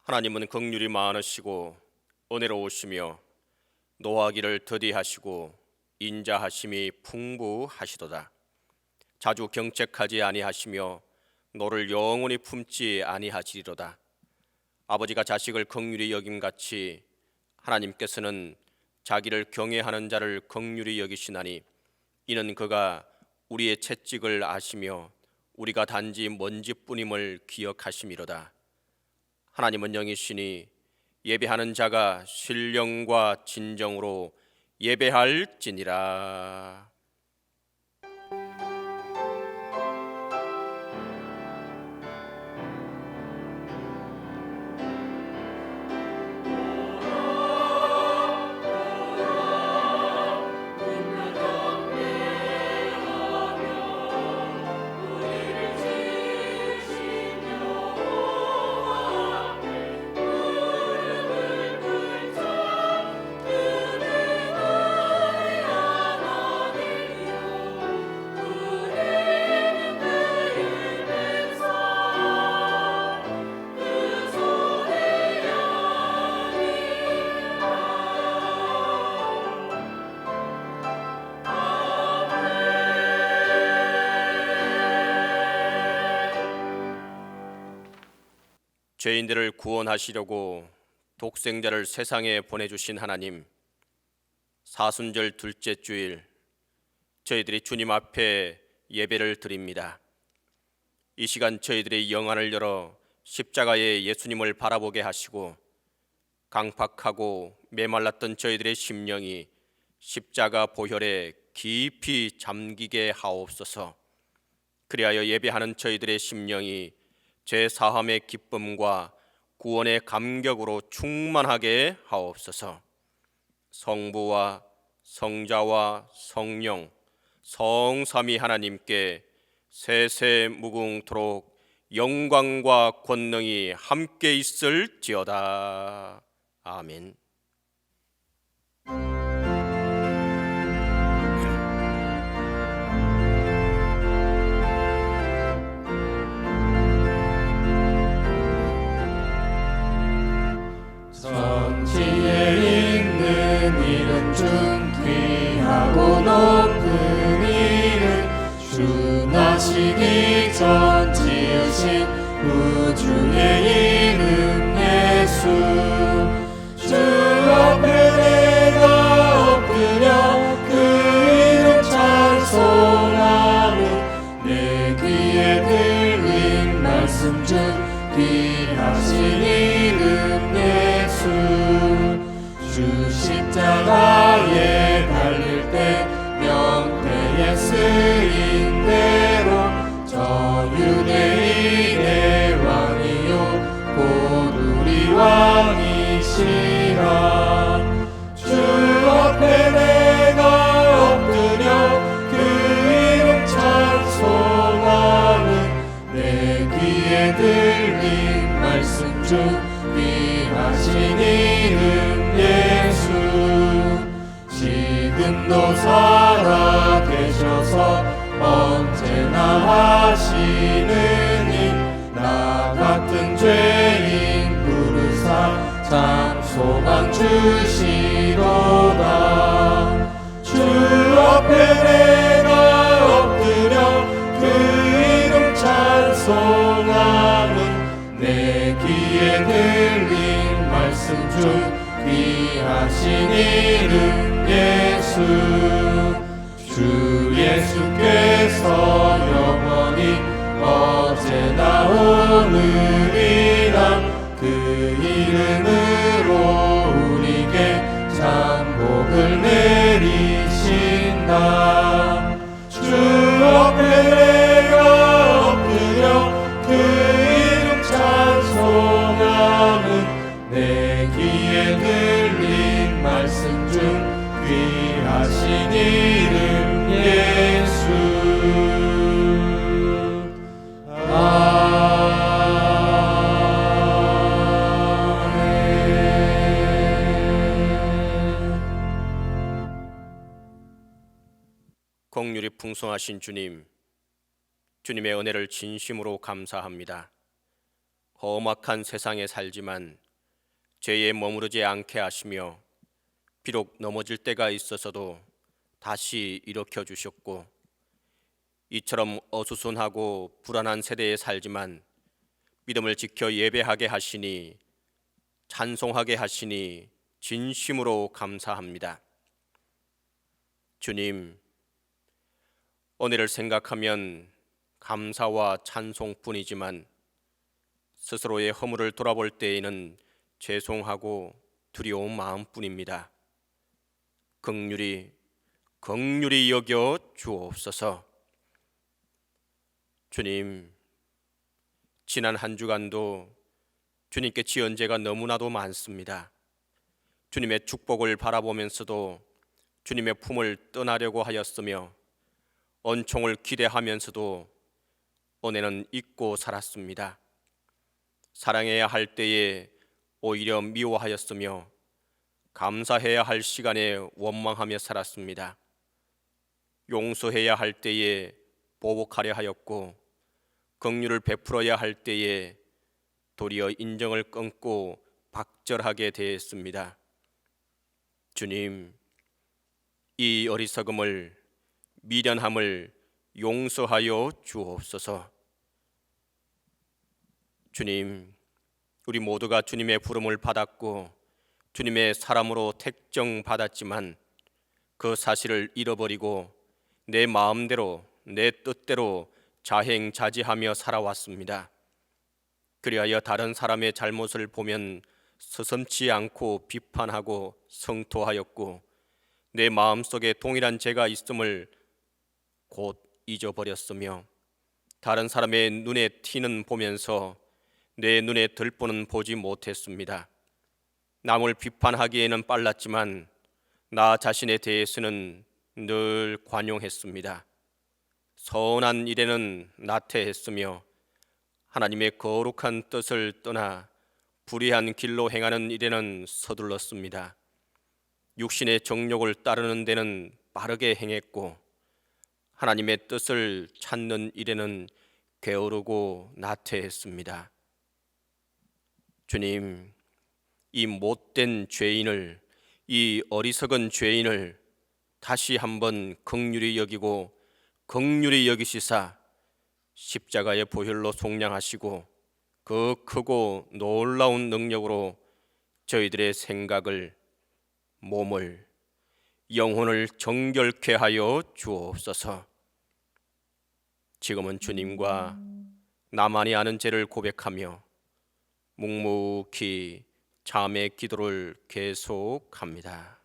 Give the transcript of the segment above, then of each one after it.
하나님은 긍휼이 많으시고 은혜로우시며 노하기를 더디하시고 인자하심이 풍부하시도다. 자주 경책하지 아니하시며 노를 영원히 품지 아니하시리로다. 아버지가 자식을 긍휼히 여김같이 하나님께서는 자기를 경외하는 자를 긍휼히 여기시나니 이는 그가 우리의 채찍을 아시며 우리가 단지 먼지뿐임을 기억하심이로다. 하나님은 영이시니 예배하는 자가 신령과 진정으로 예배할지니라. 죄인들을 구원하시려고 독생자를 세상에 보내주신 하나님, 사순절 둘째 주일 저희들이 주님 앞에 예배를 드립니다. 이 시간 저희들의 영안을 열어 십자가의 예수님을 바라보게 하시고 강팍하고 메말랐던 저희들의 심령이 십자가 보혈에 깊이 잠기게 하옵소서. 그리하여 예배하는 저희들의 심령이 죄 사함의 기쁨과 구원의 감격으로 충만하게 하옵소서. 성부와 성자와 성령 성삼위 하나님께 세세무궁토록 영광과 권능이 함께 있을지어다. 아멘. 천지에 있는 이름 중 귀하고 높은 이름, 주 나시기 전 지으신 우주의 이름 예수. 주 앞에 내가 엎드려 그 이름 찬송하는 내 귀에 들린 말씀 중 귀하신 이름 예수. 주 십자가에 달릴 때 명태에 쓰인 대로 저 유대인의 왕이요 곧 우리 왕이시라. 주 앞에 내가 엎드려 그 이름 찬송하는 내 귀에 들린 말씀 중 귀하신 이름 예수. 지금도 살아 계셔서 언제나 하시느니 나 같은 죄인 부르사 참 소망 주시로다. 주 앞에 내가 엎드려 그 이름 찬송하는 내 귀에 들린 말씀 중 귀하신 이름 예수. 주 예수께서 영원히 어제나 오늘이라 그 이름으로 우리에게 참 복을 내리신다. 주 앞에 내가 엎드려 그 이름 찬송하는 내 귀에 들린 말씀 중 귀하신 이름 예수. 긍휼이 풍성하신 주님, 주님의 은혜를 진심으로 감사합니다. 험악한 세상에 살지만 죄에 머무르지 않게 하시며 비록 넘어질 때가 있어서도 다시 일으켜 주셨고, 이처럼 어수선하고 불안한 세대에 살지만 믿음을 지켜 예배하게 하시니, 찬송하게 하시니 진심으로 감사합니다. 주님, 은혜를 생각하면 감사와 찬송뿐이지만 스스로의 허물을 돌아볼 때에는 죄송하고 두려운 마음뿐입니다. 긍휼히 여겨 주옵소서. 주님, 지난 한 주간도 주님께 지은 죄가 너무나도 많습니다. 주님의 축복을 바라보면서도 주님의 품을 떠나려고 하였으며,恩寵을 기대하면서도 은혜는 잊고 살았습니다. 사랑해야 할 때에 오히려 미워하였으며, 감사해야 할 시간에 원망하며 살았습니다. 용서해야 할 때에 보복하려 하였고, 긍휼을 베풀어야 할 때에 도리어 인정을 끊고 박절하게 되었습니다. 주님, 이 어리석음을, 미련함을 용서하여 주옵소서. 주님, 우리 모두가 주님의 부름을 받았고 주님의 사람으로 택정받았지만 그 사실을 잃어버리고 내 마음대로, 내 뜻대로 자행자지하며 살아왔습니다. 그리하여 다른 사람의 잘못을 보면 서슴지 않고 비판하고 성토하였고, 내 마음속에 동일한 죄가 있음을 곧 잊어버렸으며, 다른 사람의 눈에 티는 보면서 내 눈에 들보는 보지 못했습니다. 남을 비판하기에는 빨랐지만 나 자신에 대해서는 늘 관용했습니다. 선한 일에는 나태했으며 하나님의 거룩한 뜻을 떠나 불의한 길로 행하는 일에는 서둘렀습니다. 육신의 정욕을 따르는 데는 빠르게 행했고, 하나님의 뜻을 찾는 일에는 게으르고 나태했습니다. 주님, 이 못된 죄인을, 이 어리석은 죄인을 다시 한번 긍휼히 여기고 긍휼히 여기시사 십자가의 보혈로 속량하시고 그 크고 놀라운 능력으로 저희들의 생각을, 몸을, 영혼을 정결케 하여 주옵소서. 지금은 주님과 나만이 아는 죄를 고백하며 묵묵히 자매 기도를 계속합니다.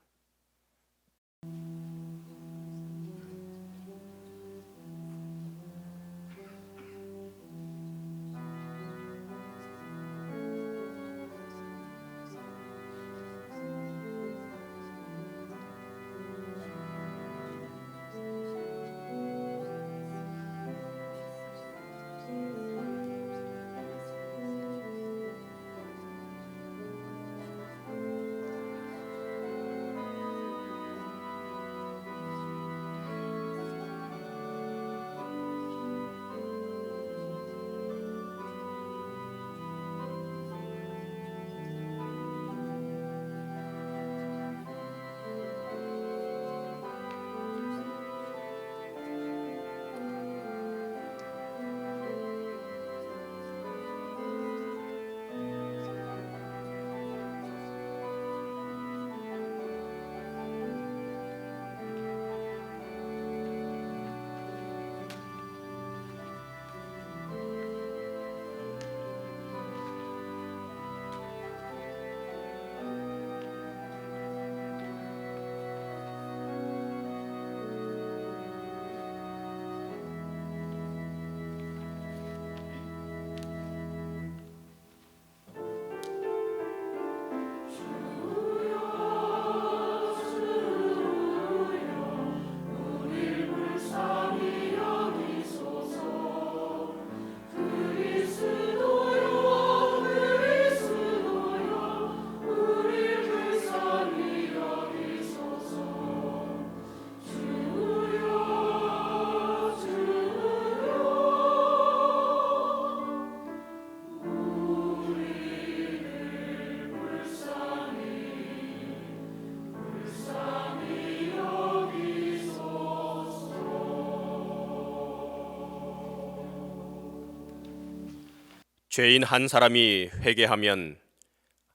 죄인 한 사람이 회개하면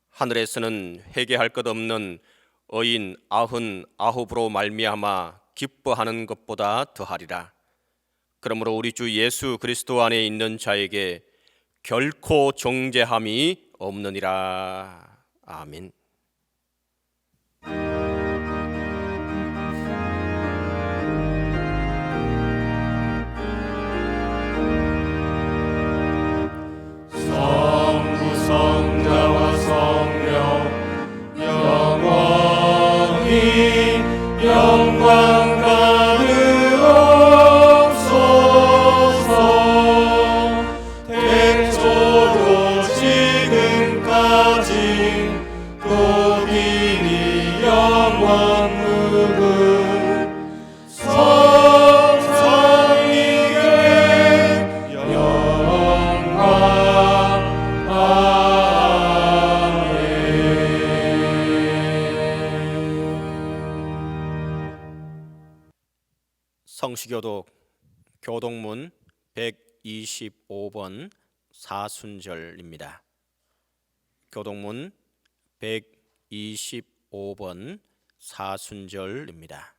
하늘에서는 회개할 것 없는 의인 99으로 말미암아 기뻐하는 것보다 더하리라. 그러므로 우리 주 예수 그리스도 안에 있는 자에게 결코 정죄함이 없느니라. 아멘. 성부 성자와 성령 영원히 영광 받으옵소서. 태초로 지금까지 또 이리 영원 무궁 성삼위의 영광. 성시교독 교독문 125번 사순절입니다. 교독문 125번 사순절입니다.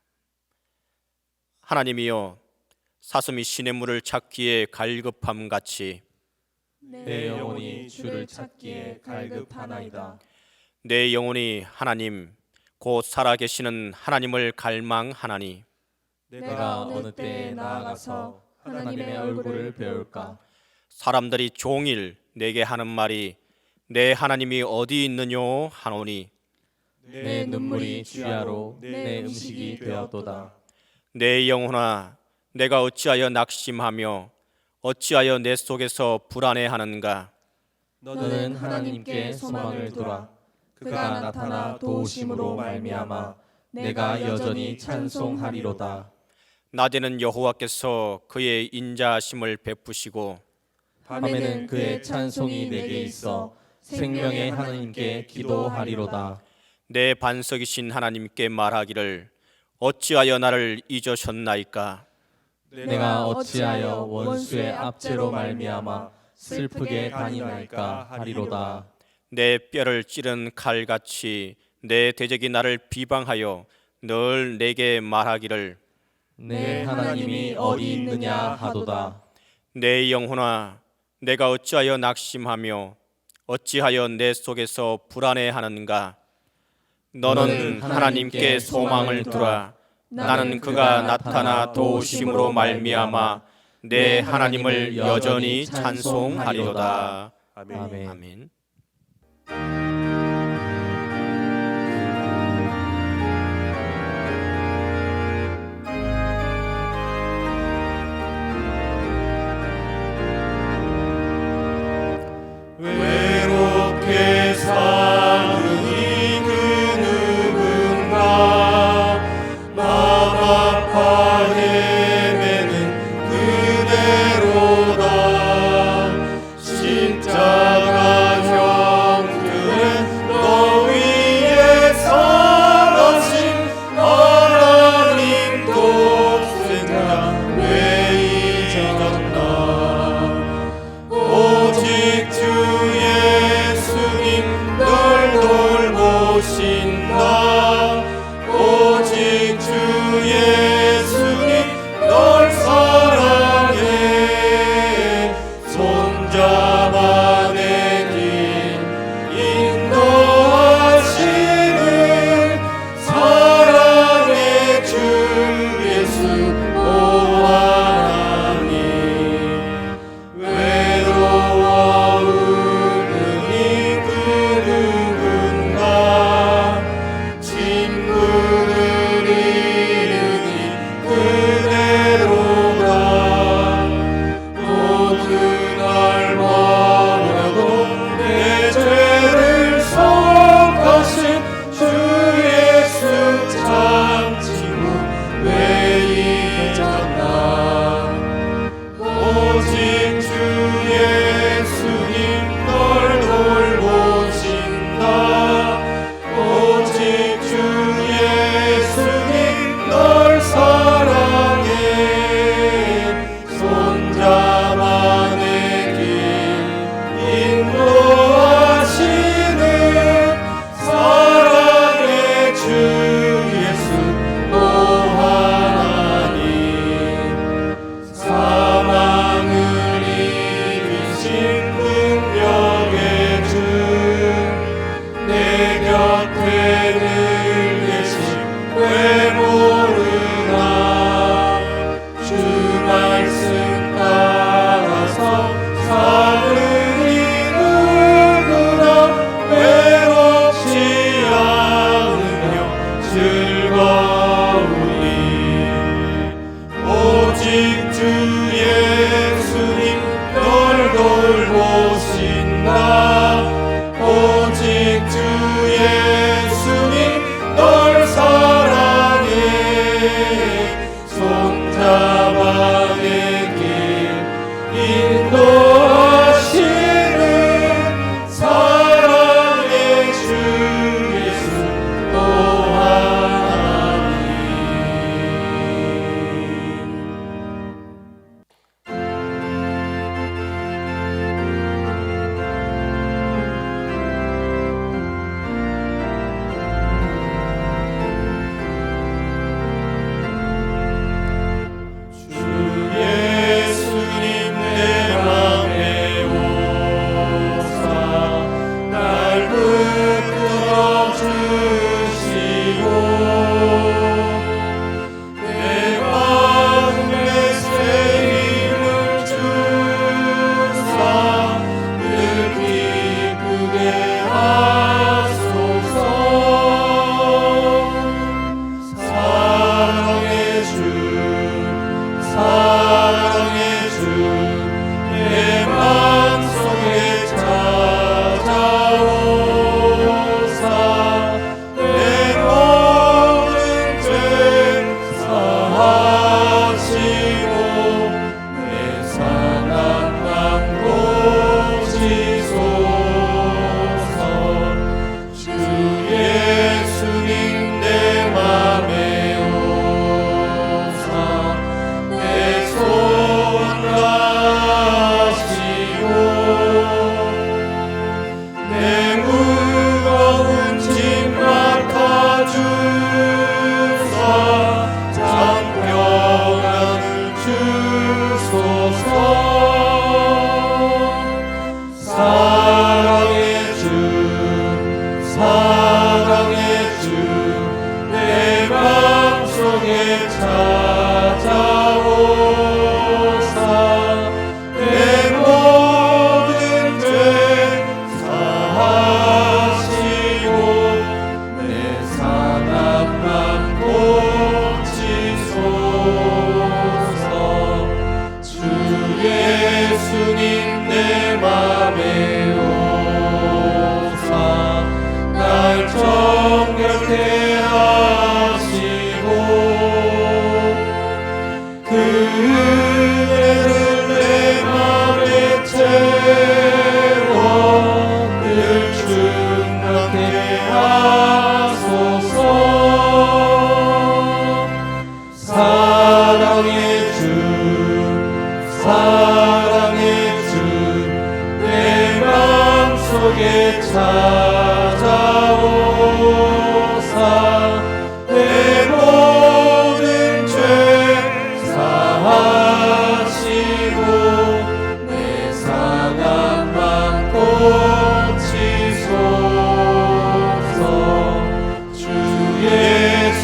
하나님이여, 사슴이 시냇물을 찾기에 갈급함 같이 내 영혼이 주를 찾기에 갈급하나이다. 내 영혼이 하나님 곧 살아계시는 하나님을 갈망하나니 내가 어느 때에 나아가서 하나님의 얼굴을 배울까? 사람들이 종일 내게 하는 말이 내 하나님이 어디 있느뇨 하노니 내 눈물이 주야로 내 음식이 되었도다. 내 영혼아, 내가 어찌하여 낙심하며 어찌하여 내 속에서 불안해하는가? 너는 하나님께 소망을 두라. 그가 나타나 도우심으로 말미암아 내가 여전히 찬송하리로다. 낮에는 여호와께서 그의 인자하심을 베푸시고 밤에는 그의 찬송이 내게 있어 생명의 하나님께 기도하리로다. 내 반석이신 하나님께 말하기를 어찌하여 나를 잊으셨나이까? 내가 어찌하여 원수의 압제로 말미암아 슬프게 다니나이까 하리로다. 내 뼈를 찌른 칼같이 내 대적이 나를 비방하여 늘 내게 말하기를 내 하나님이 어디 있느냐 하도다. 내 영혼아, 내가 어찌하여 낙심하며 어찌하여 내 속에서 불안해하는가? 너는 하나님께 소망을 두라. 나는 그가 나타나 도우심으로 말미암아 내 하나님을 여전히 찬송하리로다. 아멘. 아멘. 외롭게 사는 이 그 누군가 맘 아파 헤매는 그대로다. 십자가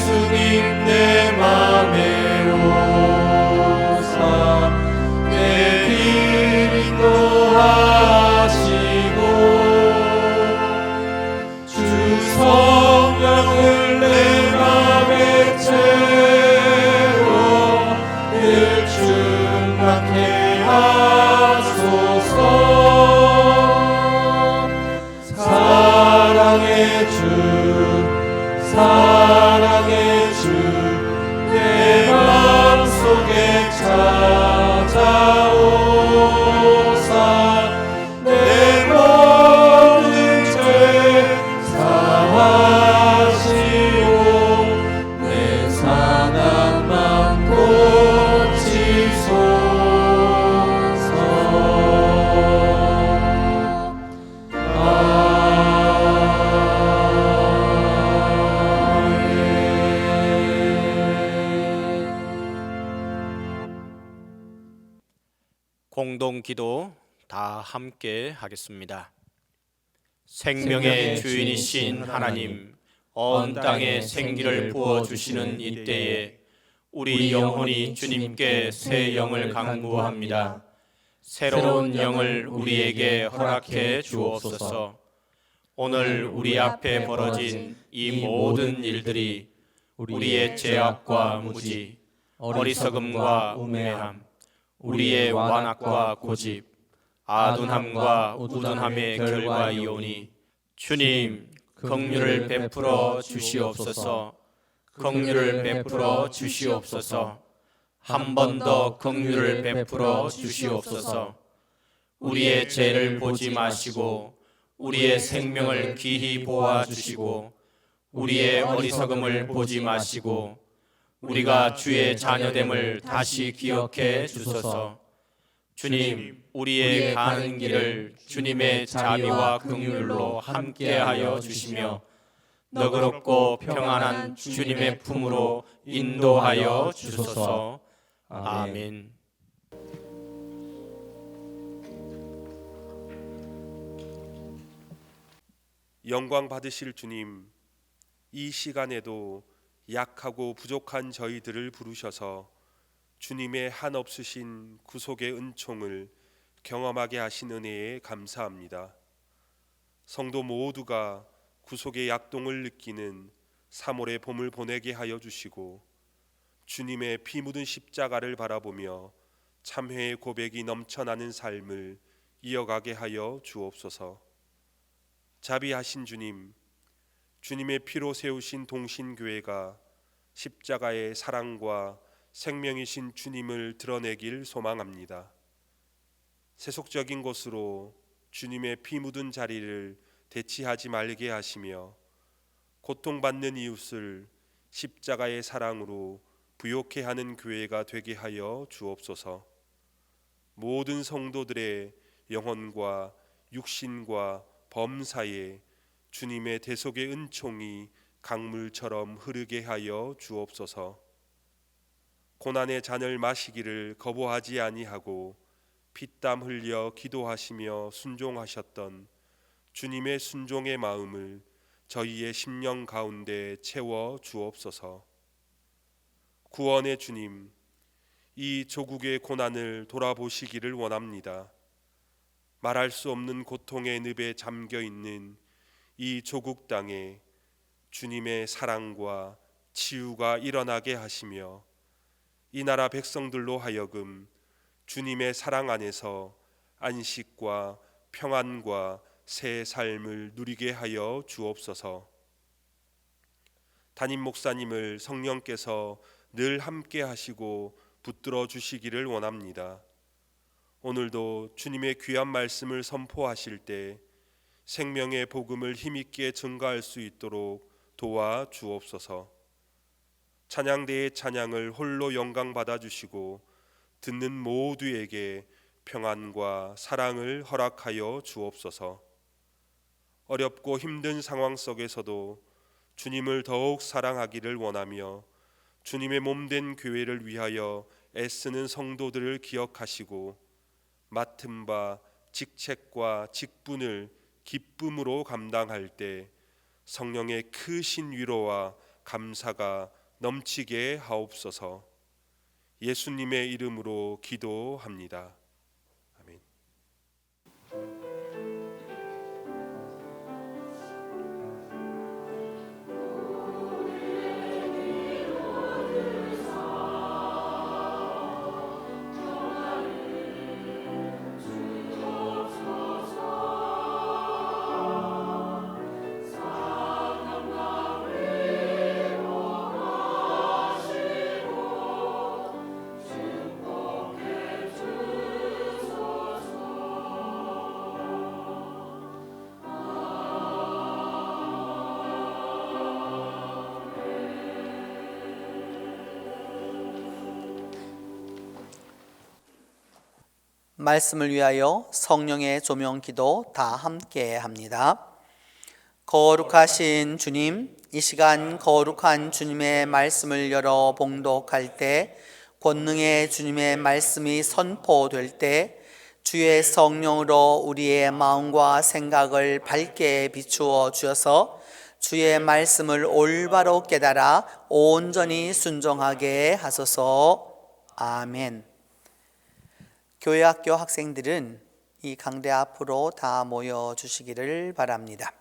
예수님 내 맘에 오사 내 길 인도하시고 주 성령을 내 맘에 채워 늘 충만케 하소서. 사랑의 주 사랑의 주 내 맘속에 찾아오사 내 모든 죄 사하시오 내 상한 맘 고치소서. 공동 기도 다 함께 하겠습니다. 생명의 주인이신 하나님, 온 땅에 생기를 부어 주시는 이때에 우리 영혼이 주님께 새 영을 강구합니다. 새로운 영을 우리에게 허락해 주옵소서. 오늘 우리 앞에 벌어진 이 모든 일들이 우리의 죄악과 무지, 어리석음과 우매함, 우리의 완악과 고집, 아둔함과 우둔함의 결과이오니 주님 긍휼을 베풀어 주시옵소서. 긍휼을 베풀어 주시옵소서. 한 번 더 긍휼을 베풀어 주시옵소서. 우리의 죄를 보지 마시고 우리의 생명을 귀히 보아 주시고 우리의 어리석음을 보지 마시고 우리가 주의 자녀됨을 다시 기억해 주소서. 주님, 우리의 가는 길을 주님의 자비와 긍휼로 함께하여 주시며 너그럽고 평안한 주님의 품으로 인도하여 주소서. 아멘. 영광 받으실 주님, 이 시간에도 약하고 부족한 저희들을 부르셔서 주님의 한없으신 구속의 은총을 경험하게 하신 은혜에 감사합니다. 성도 모두가 구속의 약동을 느끼는 3월의 봄을 보내게 하여 주시고 주님의 피 묻은 십자가를 바라보며 참회의 고백이 넘쳐나는 삶을 이어가게 하여 주옵소서. 자비하신 주님, 주님의 피로 세우신 동신교회가 십자가의 사랑과 생명이신 주님을 드러내길 소망합니다. 세속적인 것으로 주님의 피 묻은 자리를 대치하지 말게 하시며 고통받는 이웃을 십자가의 사랑으로 부욕해 하는 교회가 되게 하여 주옵소서. 모든 성도들의 영혼과 육신과 범사에 주님의 대속의 은총이 강물처럼 흐르게 하여 주옵소서. 고난의 잔을 마시기를 거부하지 아니하고 피땀 흘려 기도하시며 순종하셨던 주님의 순종의 마음을 저희의 심령 가운데 채워 주옵소서. 구원의 주님, 이 조국의 고난을 돌아보시기를 원합니다. 말할 수 없는 고통의 늪에 잠겨 있는 이 조국 땅에 주님의 사랑과 치유가 일어나게 하시며 이 나라 백성들로 하여금 주님의 사랑 안에서 안식과 평안과 새 삶을 누리게 하여 주옵소서. 담임 목사님을 성령께서 늘 함께 하시고 붙들어 주시기를 원합니다. 오늘도 주님의 귀한 말씀을 선포하실 때 생명의 복음을 힘있게 증거할 수 있도록 도와 주옵소서. 찬양대의 찬양을 홀로 영광 받아 주시고 듣는 모두에게 평안과 사랑을 허락하여 주옵소서. 어렵고 힘든 상황 속에서도 주님을 더욱 사랑하기를 원하며 주님의 몸된 교회를 위하여 애쓰는 성도들을 기억하시고 맡은 바 직책과 직분을 기쁨으로 감당할 때 성령의 크신 위로와 감사가 넘치게 하옵소서. 예수님의 이름으로 기도합니다. 아멘. 말씀을 위하여 성령의 조명 기도 다 함께 합니다. 거룩하신 주님, 이 시간 거룩한 주님의 말씀을 열어 봉독할 때, 권능의 주님의 말씀이 선포될 때 주의 성령으로 우리의 마음과 생각을 밝게 비추어 주셔서 주의 말씀을 올바로 깨달아 온전히 순종하게 하소서. 아멘. 교회학교 학생들은 이 강대 앞으로 다 모여 주시기를 바랍니다.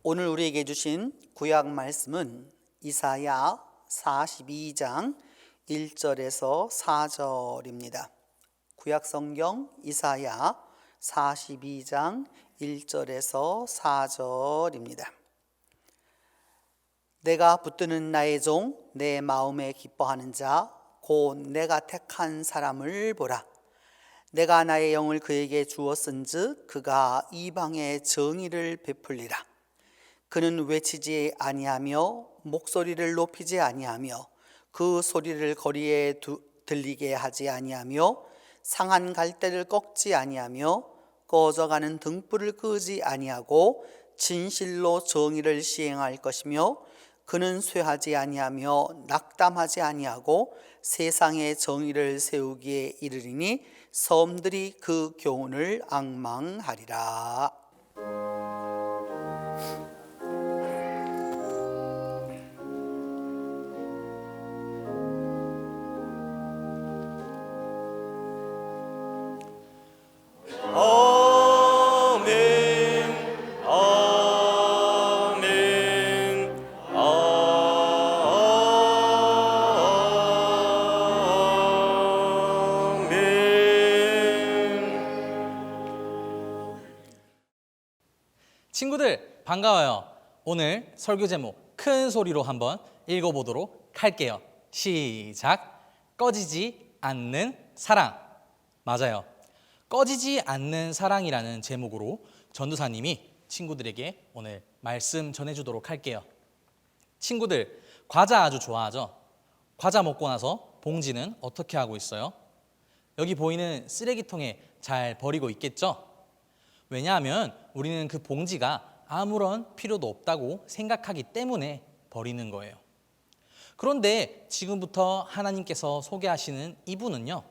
오늘 우리에게 주신 구약 말씀은 이사야 42장 1절에서 4절입니다. 구약 성경 이사야 42장 1절에서 4절입니다. 내가 붙드는 나의 종, 내 마음에 기뻐하는 자, 곧 내가 택한 사람을 보라. 내가 나의 영을 그에게 주었은즉 그가 이방의 정의를 베풀리라. 그는 외치지 아니하며 목소리를 높이지 아니하며 그 소리를 거리에 들리게 하지 아니하며 상한 갈대를 꺾지 아니하며 꺼져가는 등불을 끄지 아니하고 진실로 정의를 시행할 것이며 그는 쇠하지 아니하며 낙담하지 아니하고 세상의 정의를 세우기에 이르리니 섬들이 그 교훈을 앙망하리라. 친구들 반가워요. 오늘 설교 제목 큰 소리로 한번 읽어보도록 할게요. 시작. 꺼지지 않는 사랑. 맞아요. 꺼지지 않는 사랑이라는 제목으로 전도사님이 친구들에게 오늘 말씀 전해주도록 할게요. 친구들 과자 아주 좋아하죠? 과자 먹고 나서 봉지는 어떻게 하고 있어요? 여기 보이는 쓰레기통에 잘 버리고 있겠죠? 왜냐하면 우리는 그 봉지가 아무런 필요도 없다고 생각하기 때문에 버리는 거예요. 그런데 지금부터 하나님께서 소개하시는 이분은요,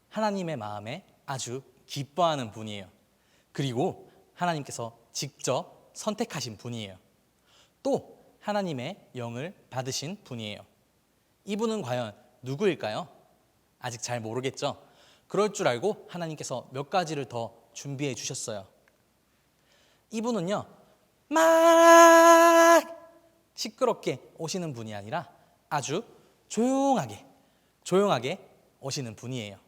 하나님의 마음에 아주 기뻐하는 분이에요. 그리고 하나님께서 직접 선택하신 분이에요. 또 하나님의 영을 받으신 분이에요. 이분은 과연 누구일까요? 아직 잘 모르겠죠? 그럴 줄 알고 하나님께서 몇 가지를 더 준비해 주셨어요. 이분은요, 막 시끄럽게 오시는 분이 아니라 아주 조용하게 오시는 분이에요.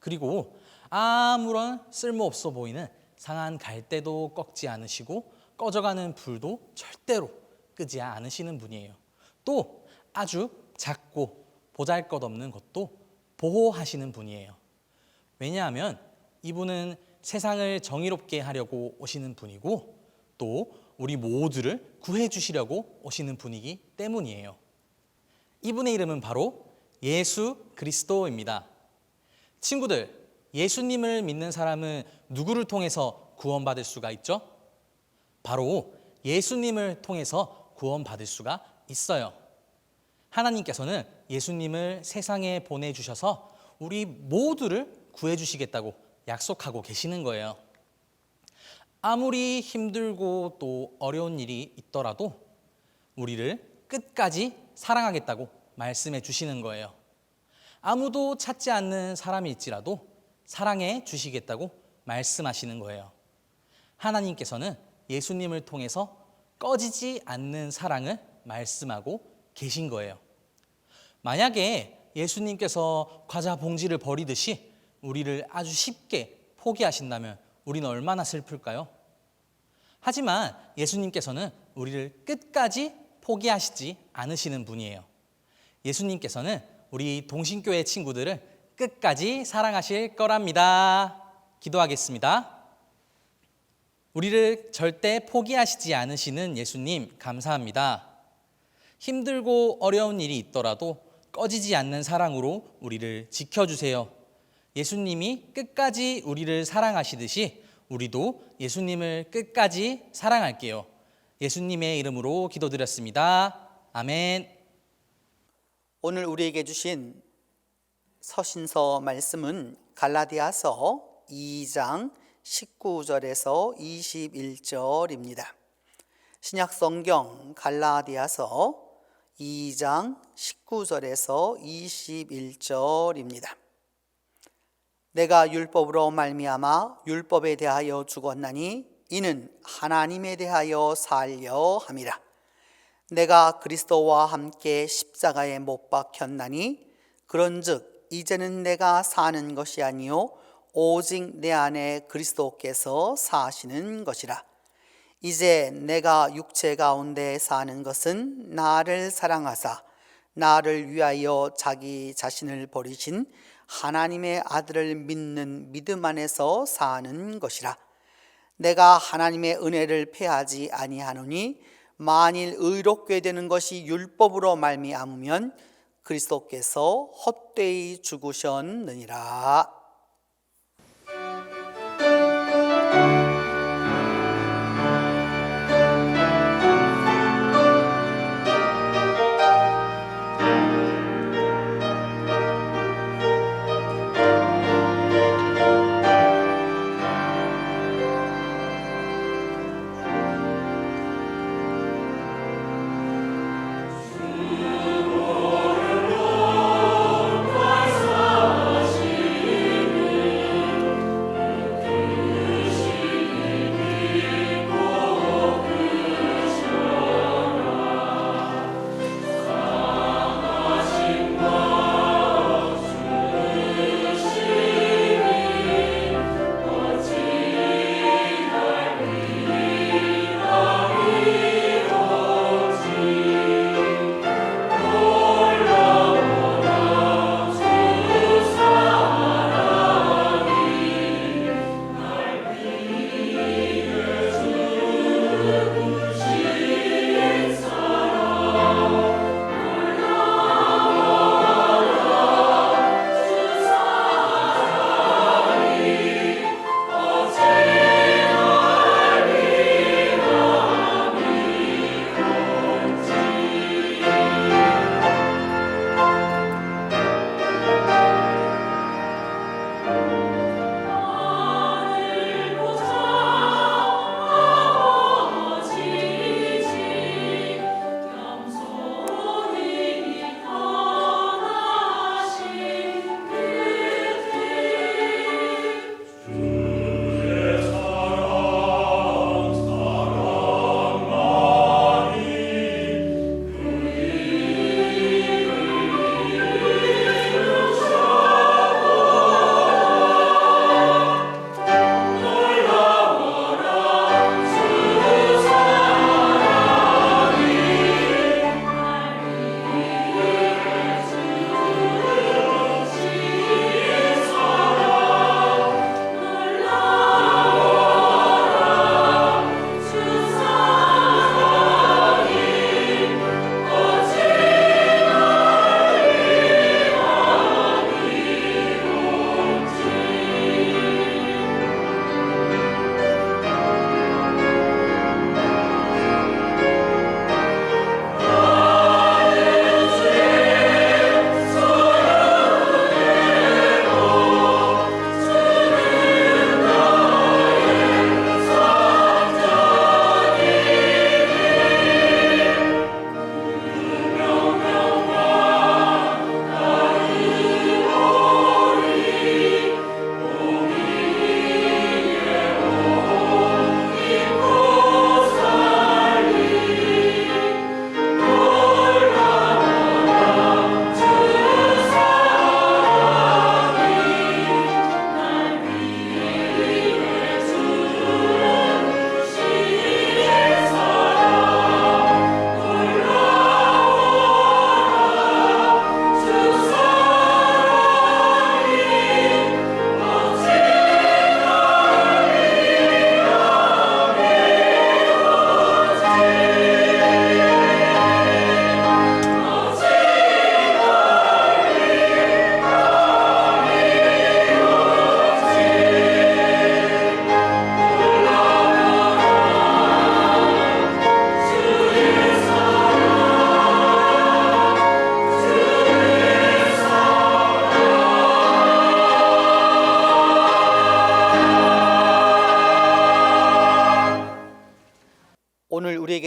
그리고 아무런 쓸모없어 보이는 상한 갈대도 꺾지 않으시고 꺼져가는 불도 절대로 끄지 않으시는 분이에요. 또 아주 작고 보잘것없는 것도 보호하시는 분이에요. 왜냐하면 이분은 세상을 정의롭게 하려고 오시는 분이고 또 우리 모두를 구해 주시려고 오시는 분이기 때문이에요. 이분의 이름은 바로 예수 그리스도입니다. 친구들, 예수님을 믿는 사람은 누구를 통해서 구원받을 수가 있죠? 바로 예수님을 통해서 구원받을 수가 있어요. 하나님께서는 예수님을 세상에 보내주셔서 우리 모두를 구해주시겠다고 약속하고 계시는 거예요. 아무리 힘들고 또 어려운 일이 있더라도 우리를 끝까지 사랑하겠다고 말씀해 주시는 거예요. 아무도 찾지 않는 사람일지라도 사랑해 주시겠다고 말씀하시는 거예요. 하나님께서는 예수님을 통해서 꺼지지 않는 사랑을 말씀하고 계신 거예요. 만약에 예수님께서 과자 봉지를 버리듯이 우리를 아주 쉽게 포기하신다면 우리는 얼마나 슬플까요? 하지만 예수님께서는 우리를 끝까지 포기하시지 않으시는 분이에요. 예수님께서는 우리 동신교회 친구들을 끝까지 사랑하실 거랍니다. 기도하겠습니다. 우리를 절대 포기하시지 않으시는 예수님 감사합니다. 힘들고 어려운 일이 있더라도 꺼지지 않는 사랑으로 우리를 지켜주세요. 예수님이 끝까지 우리를 사랑하시듯이 우리도 예수님을 끝까지 사랑할게요. 예수님의 이름으로 기도드렸습니다. 아멘. 오늘 우리에게 주신 서신서 말씀은 갈라디아서 2장 19절에서 21절입니다. 신약성경 갈라디아서 2장 19절에서 21절입니다. 내가 율법으로 말미암아 율법에 대하여 죽었나니 이는 하나님에 대하여 살려 함이라. 내가 그리스도와 함께 십자가에 못 박혔나니 그런즉 이제는 내가 사는 것이 아니요 오직 내 안에 그리스도께서 사시는 것이라. 이제 내가 육체 가운데 사는 것은 나를 사랑하사 나를 위하여 자기 자신을 버리신 하나님의 아들을 믿는 믿음 안에서 사는 것이라. 내가 하나님의 은혜를 패하지 아니하노니 만일 의롭게 되는 것이 율법으로 말미암으면 그리스도께서 헛되이 죽으셨느니라.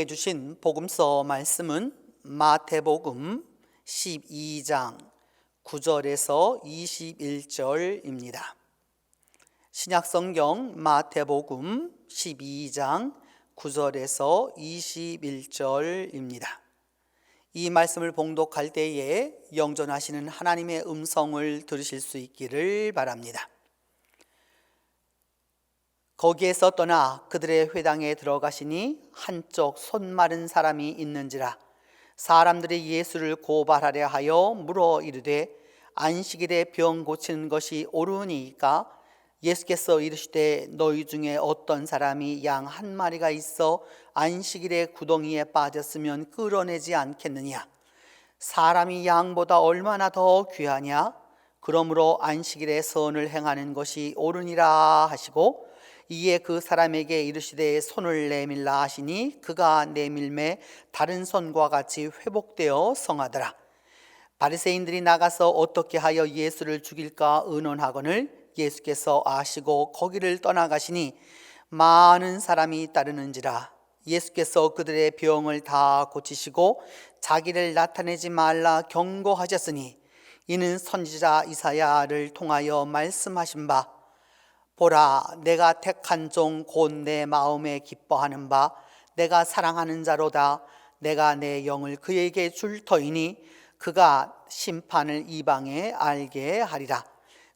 주신 복음서 말씀은 마태복음 12장 9절에서 21절입니다. 신약성경 마태복음 12장 9절에서 21절입니다. 이 말씀을 봉독할 때에 영전하시는 하나님의 음성을 들으실 수 있기를 바랍니다. 거기에서 떠나 그들의 회당에 들어가시니 한쪽 손 마른 사람이 있는지라. 사람들이 예수를 고발하려 하여 물어 이르되 안식일에 병 고치는 것이 옳으니까? 예수께서 이르시되 너희 중에 어떤 사람이 양 한 마리가 있어 안식일에 구덩이에 빠졌으면 끌어내지 않겠느냐? 사람이 양보다 얼마나 더 귀하냐? 그러므로 안식일에 선을 행하는 것이 옳으니라 하시고, 이에 그 사람에게 이르시되 손을 내밀라 하시니 그가 내밀매 다른 손과 같이 회복되어 성하더라. 바리새인들이 나가서 어떻게 하여 예수를 죽일까 의논하거늘 예수께서 아시고 거기를 떠나가시니 많은 사람이 따르는지라. 예수께서 그들의 병을 다 고치시고 자기를 나타내지 말라 경고하셨으니, 이는 선지자 이사야를 통하여 말씀하신 바, 보라, 내가 택한 종 곧 내 마음에 기뻐하는 바 내가 사랑하는 자로다. 내가 내 영을 그에게 줄 터이니 그가 심판을 이방에 알게 하리라.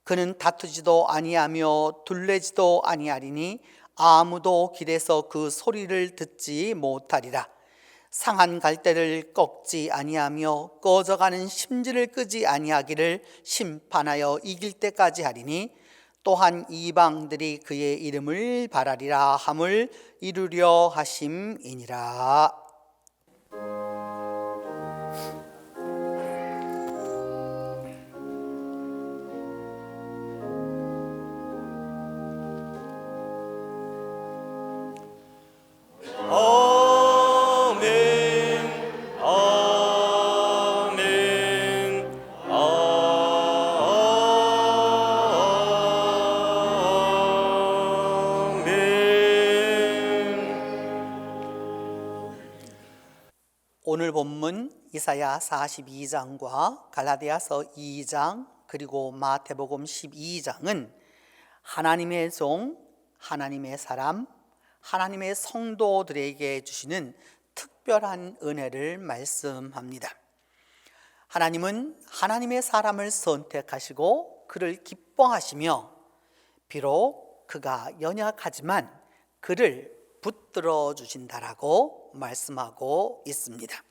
그는 다투지도 아니하며 둘레지도 아니하리니 아무도 길에서 그 소리를 듣지 못하리라. 상한 갈대를 꺾지 아니하며 꺼져가는 심지를 끄지 아니하기를 심판하여 이길 때까지 하리니, 또한 이방들이 그의 이름을 바라리라 함을 이루려 하심이니라. 오늘 본문 이사야 42장과 갈라디아서 2장 그리고 마태복음 12장은 하나님의 종, 하나님의 사람, 하나님의 성도들에게 주시는 특별한 은혜를 말씀합니다. 하나님은 하나님의 사람을 선택하시고 그를 기뻐하시며, 비록 그가 연약하지만 그를 붙들어 주신다라고 말씀하고 있습니다.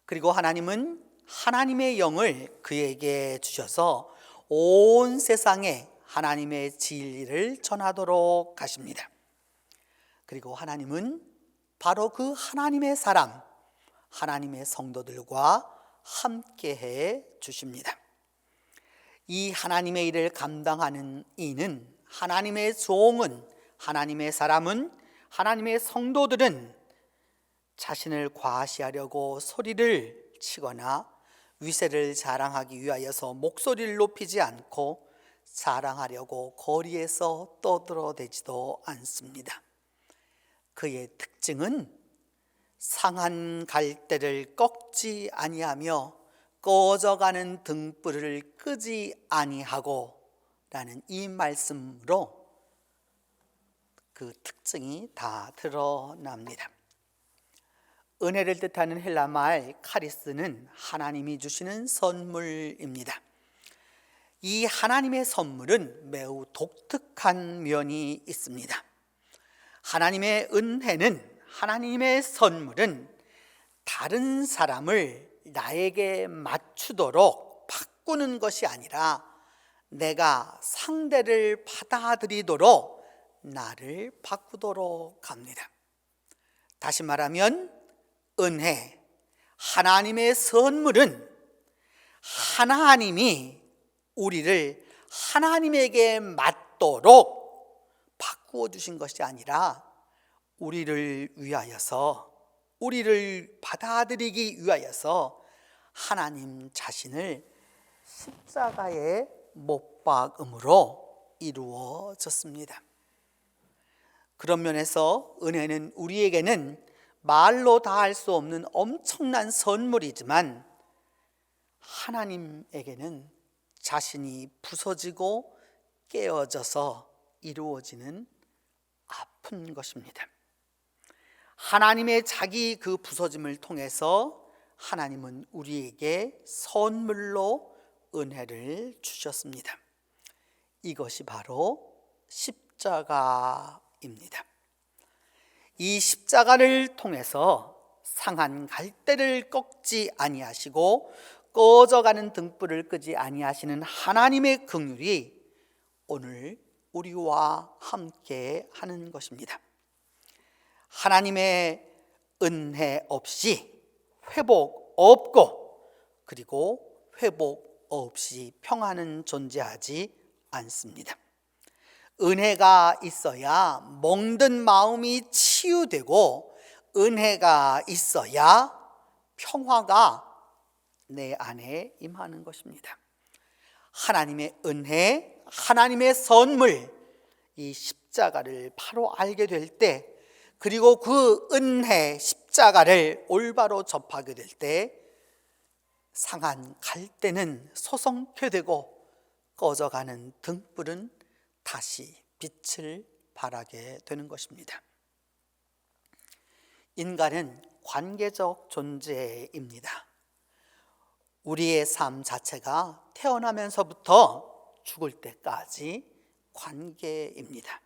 그리고 하나님은 하나님의 영을 그에게 주셔서 온 세상에 하나님의 진리를 전하도록 하십니다. 그리고 하나님은 바로 그 하나님의 사람, 하나님의 성도들과 함께해 주십니다. 이 하나님의 일을 감당하는 이는, 하나님의 종은, 하나님의 사람은, 하나님의 성도들은 자신을 과시하려고 소리를 치거나 위세를 자랑하기 위하여서 목소리를 높이지 않고 자랑하려고 거리에서 떠들어대지도 않습니다. 그의 특징은 상한 갈대를 꺾지 아니하며 꺼져가는 등불을 끄지 아니하고 라는 이 말씀으로 그 특징이 다 드러납니다. 은혜를 뜻하는 헬라 말 카리스는 하나님이 주시는 선물입니다. 이 하나님의 선물은 매우 독특한 면이 있습니다. 하나님의 은혜는, 하나님의 선물은 다른 사람을 나에게 맞추도록 바꾸는 것이 아니라 내가 상대를 받아들이도록 나를 바꾸도록 합니다. 다시 말하면 은혜, 하나님의 선물은 하나님이 우리를 하나님에게 맞도록 바꾸어 주신 것이 아니라 우리를 위하여서, 우리를 받아들이기 위하여서 하나님 자신을 십자가에 못 박음으로 이루어졌습니다. 그런 면에서 은혜는 우리에게는 말로 다 할 수 없는 엄청난 선물이지만 하나님에게는 자신이 부서지고 깨어져서 이루어지는 아픈 것입니다. 하나님의 자기 그 부서짐을 통해서 하나님은 우리에게 선물로 은혜를 주셨습니다. 이것이 바로 십자가입니다. 이 십자가를 통해서 상한 갈대를 꺾지 아니하시고 꺼져가는 등불을 끄지 아니하시는 하나님의 긍휼이 오늘 우리와 함께 하는 것입니다. 하나님의 은혜 없이 회복 없고, 그리고 회복 없이 평안은 존재하지 않습니다. 은혜가 있어야 멍든 마음이 치유되고, 은혜가 있어야 평화가 내 안에 임하는 것입니다. 하나님의 은혜, 하나님의 선물, 이 십자가를 바로 알게 될 때, 그리고 그 은혜 십자가를 올바로 접하게 될 때 상한 갈대는 소성케 되고 꺼져가는 등불은 다시 빛을 발하게 되는 것입니다. 인간은 관계적 존재입니다. 우리의 삶 자체가 태어나면서부터 죽을 때까지 관계입니다.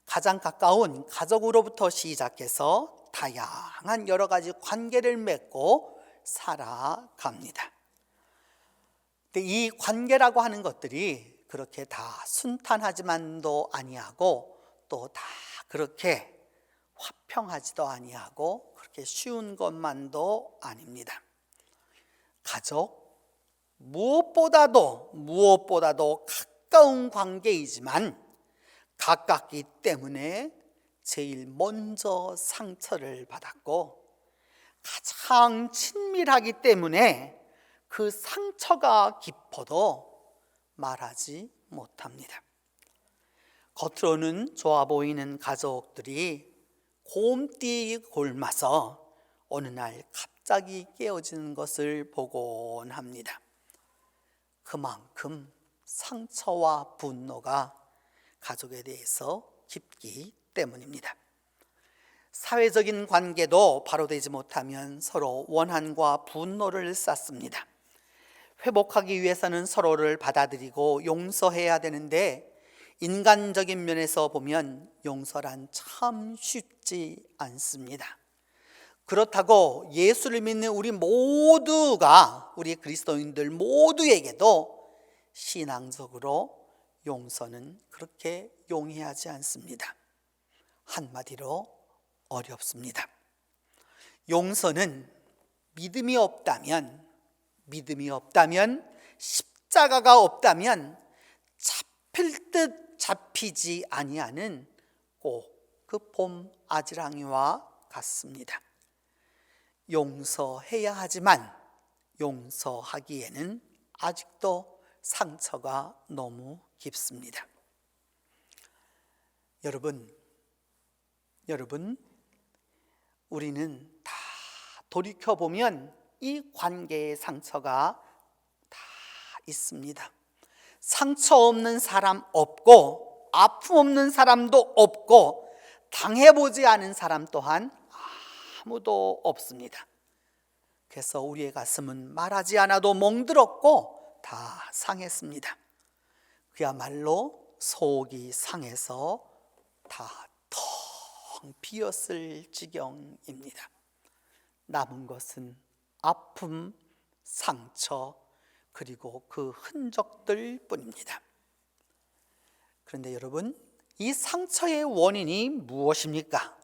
가장 가까운 가족으로부터 시작해서 다양한 여러 가지 관계를 맺고 살아갑니다. 근데 이 관계라고 하는 것들이 그렇게 다 순탄하지만도 아니하고, 또 다 그렇게 화평하지도 아니하고, 그렇게 쉬운 것만도 아닙니다. 가족, 무엇보다도 가까운 관계이지만 가깝기 때문에 제일 먼저 상처를 받았고, 가장 친밀하기 때문에 그 상처가 깊어도 말하지 못합니다. 겉으로는 좋아 보이는 가족들이 곰띠 곪아서 어느 날 갑자기 깨어지는 것을 보곤 합니다. 그만큼 상처와 분노가 가족에 대해서 깊기 때문입니다. 사회적인 관계도 바로 되지 못하면 서로 원한과 분노를 쌓습니다. 회복하기 위해서는 서로를 받아들이고 용서해야 되는데, 인간적인 면에서 보면 용서란 참 쉽지 않습니다. 그렇다고 예수를 믿는 우리 모두가, 우리 그리스도인들 모두에게도 신앙적으로 용서는 그렇게 용이하지 않습니다. 한마디로 어렵습니다. 용서는 믿음이 없다면, 십자가가 없다면 잡힐 듯 잡히지 아니하는 꼭 그 봄 아지랑이와 같습니다. 용서해야 하지만 용서하기에는 아직도 상처가 너무 깊습니다. 여러분, 우리는 다 돌이켜보면 이 관계의 상처가 다 있습니다. 상처 없는 사람 없고, 아픔 없는 사람도 없고, 당해보지 않은 사람 또한 아무도 없습니다. 그래서 우리의 가슴은 말하지 않아도 멍들었고 다 상했습니다. 그야말로 속이 상해서 다 텅 비었을 지경입니다. 남은 것은 아픔, 상처, 그리고 그 흔적들 뿐입니다. 그런데 여러분, 이 상처의 원인이 무엇입니까?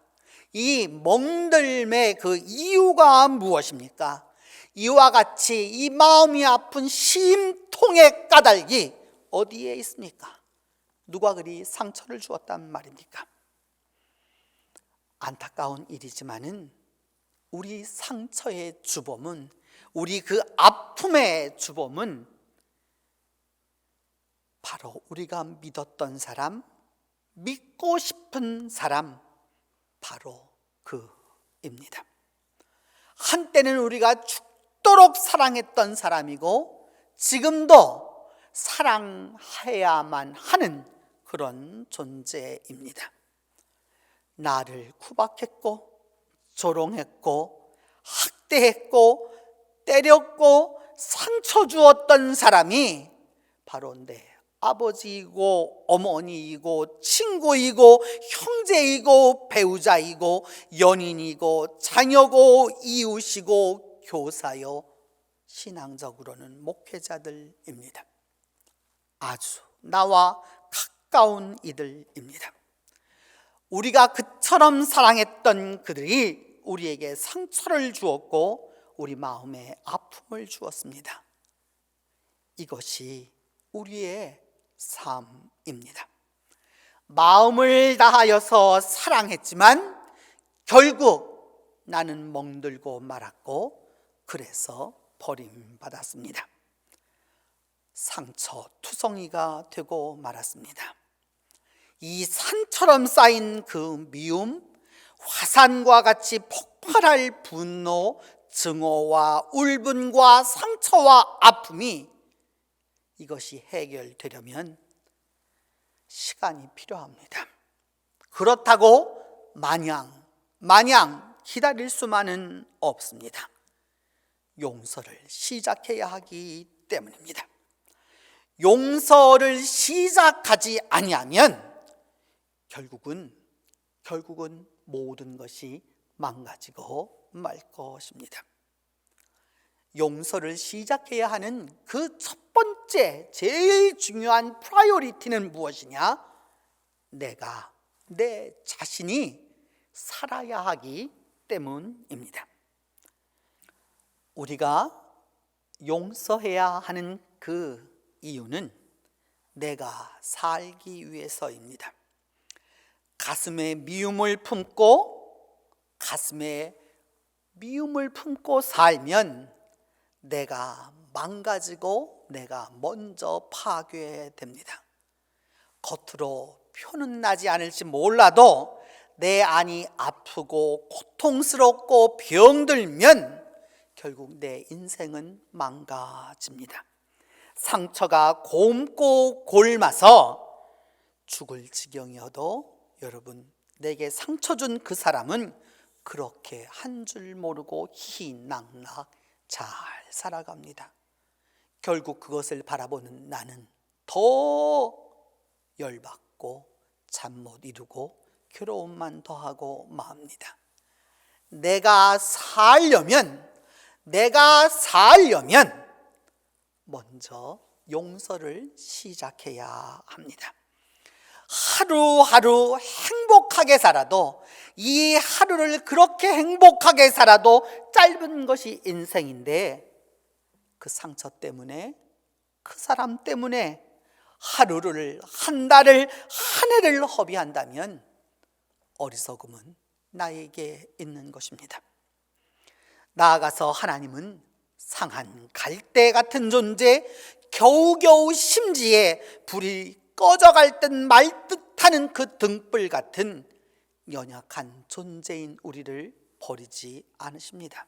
이 멍들매 그 이유가 무엇입니까? 이와 같이 이 마음이 아픈 심통의 까닭이 어디에 있습니까? 누가 그리 상처를 주었단 말입니까? 안타까운 일이지만은 우리 상처의 주범은, 우리 그 아픔의 주범은 바로 우리가 믿었던 사람, 믿고 싶은 사람, 바로 그 한때는 우리가 죽도록 사랑했던 사람이고 지금도 사랑해야만 하는 그런 존재입니다. 나를 구박했고 조롱했고 학대했고 때렸고 상처 주었던 사람이 바로 내 아버지이고 어머니이고 친구이고 형제이고 배우자이고 연인이고 자녀고 이웃이고 교사요 신앙적으로는 목회자들입니다. 아주 나와 가까운 이들입니다. 우리가 그처럼 사랑했던 그들이 우리에게 상처를 주었고 우리 마음에 아픔을 주었습니다. 이것이 우리의 삶입니다. 마음을 다하여서 사랑했지만 결국 나는 멍들고 말았고 그래서 버림받았습니다. 상처투성이가 되고 말았습니다. 이 산처럼 쌓인 그 미움, 화산과 같이 폭발할 분노, 증오와 울분과 상처와 아픔이 이것이 해결되려면 시간이 필요합니다. 그렇다고 마냥 기다릴 수만은 없습니다. 용서를 시작해야 하기 때문입니다. 용서를 시작하지 아니하면 결국은 모든 것이 망가지고 말 것입니다. 용서를 시작해야 하는 그 첫 번째 제일 중요한 프라이오리티는 무엇이냐? 내가 내 자신이 살아야 하기 때문입니다. 우리가 용서해야 하는 그 이유는 내가 살기 위해서입니다. 가슴에 미움을 품고 살면 내가 망가지고 내가 먼저 파괴됩니다. 겉으로 표는 나지 않을지 몰라도 내 안이 아프고 고통스럽고 병들면 결국 내 인생은 망가집니다. 상처가 곪고 골마서 죽을 지경이어도 여러분, 내게 상처 준 그 사람은 그렇게 한 줄 모르고 희낙낙 잘 살아갑니다. 결국 그것을 바라보는 나는 더 열받고 잠 못 이루고 괴로움만 더하고 맙니다. 내가 살려면 먼저 용서를 시작해야 합니다. 하루하루 행복하게 살아도 이 하루를 그렇게 행복하게 살아도 짧은 것이 인생인데 그 상처 때문에 그 사람 때문에 하루를 한 달을 한 해를 허비한다면 어리석음은 나에게 있는 것입니다. 나아가서 하나님은 상한 갈대 같은 존재, 겨우겨우 심지에 불이 꺼져갈 듯 말 듯하는 그 등불 같은 연약한 존재인 우리를 버리지 않으십니다.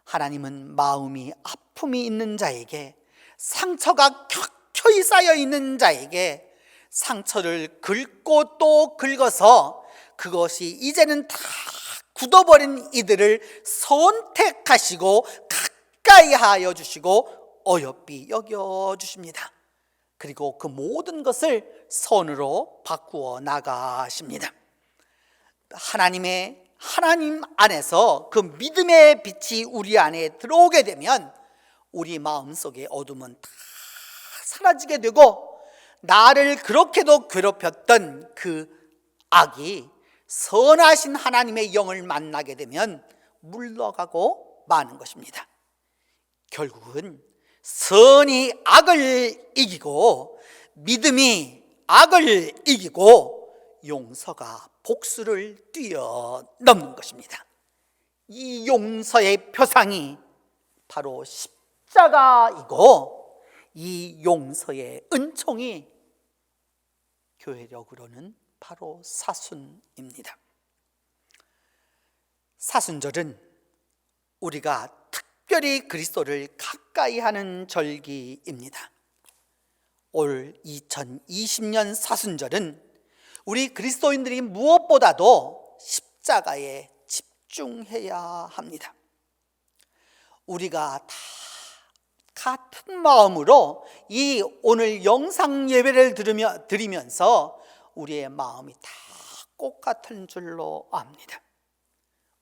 하나님은 마음이 아픔이 있는 자에게, 상처가 켜켜이 쌓여 있는 자에게 상처를 긁고 또 긁어서 그것이 이제는 다 굳어버린 이들을 선택하시고 가까이 하여 주시고 어여삐 여겨 주십니다. 그리고 그 모든 것을 선으로 바꾸어 나가십니다. 하나님 안에서 그 믿음의 빛이 우리 안에 들어오게 되면 우리 마음속의 어둠은 다 사라지게 되고 나를 그렇게도 괴롭혔던 그 악이 선하신 하나님의 영을 만나게 되면 물러가고 마는 것입니다. 결국은 선이 악을 이기고 믿음이 악을 이기고 용서가 복수를 뛰어넘는 것입니다. 이 용서의 표상이 바로 십자가이고 이 용서의 은총이 교회력으로는 바로 사순입니다. 사순절은 우리가 특별히 그리스도를 가까이 하는 절기입니다. 올 2020년 사순절은 우리 그리스도인들이 무엇보다도 십자가에 집중해야 합니다. 우리가 다 같은 마음으로 이 오늘 영상 예배를 드리면서 우리의 마음이 다 똑같은 줄로 압니다.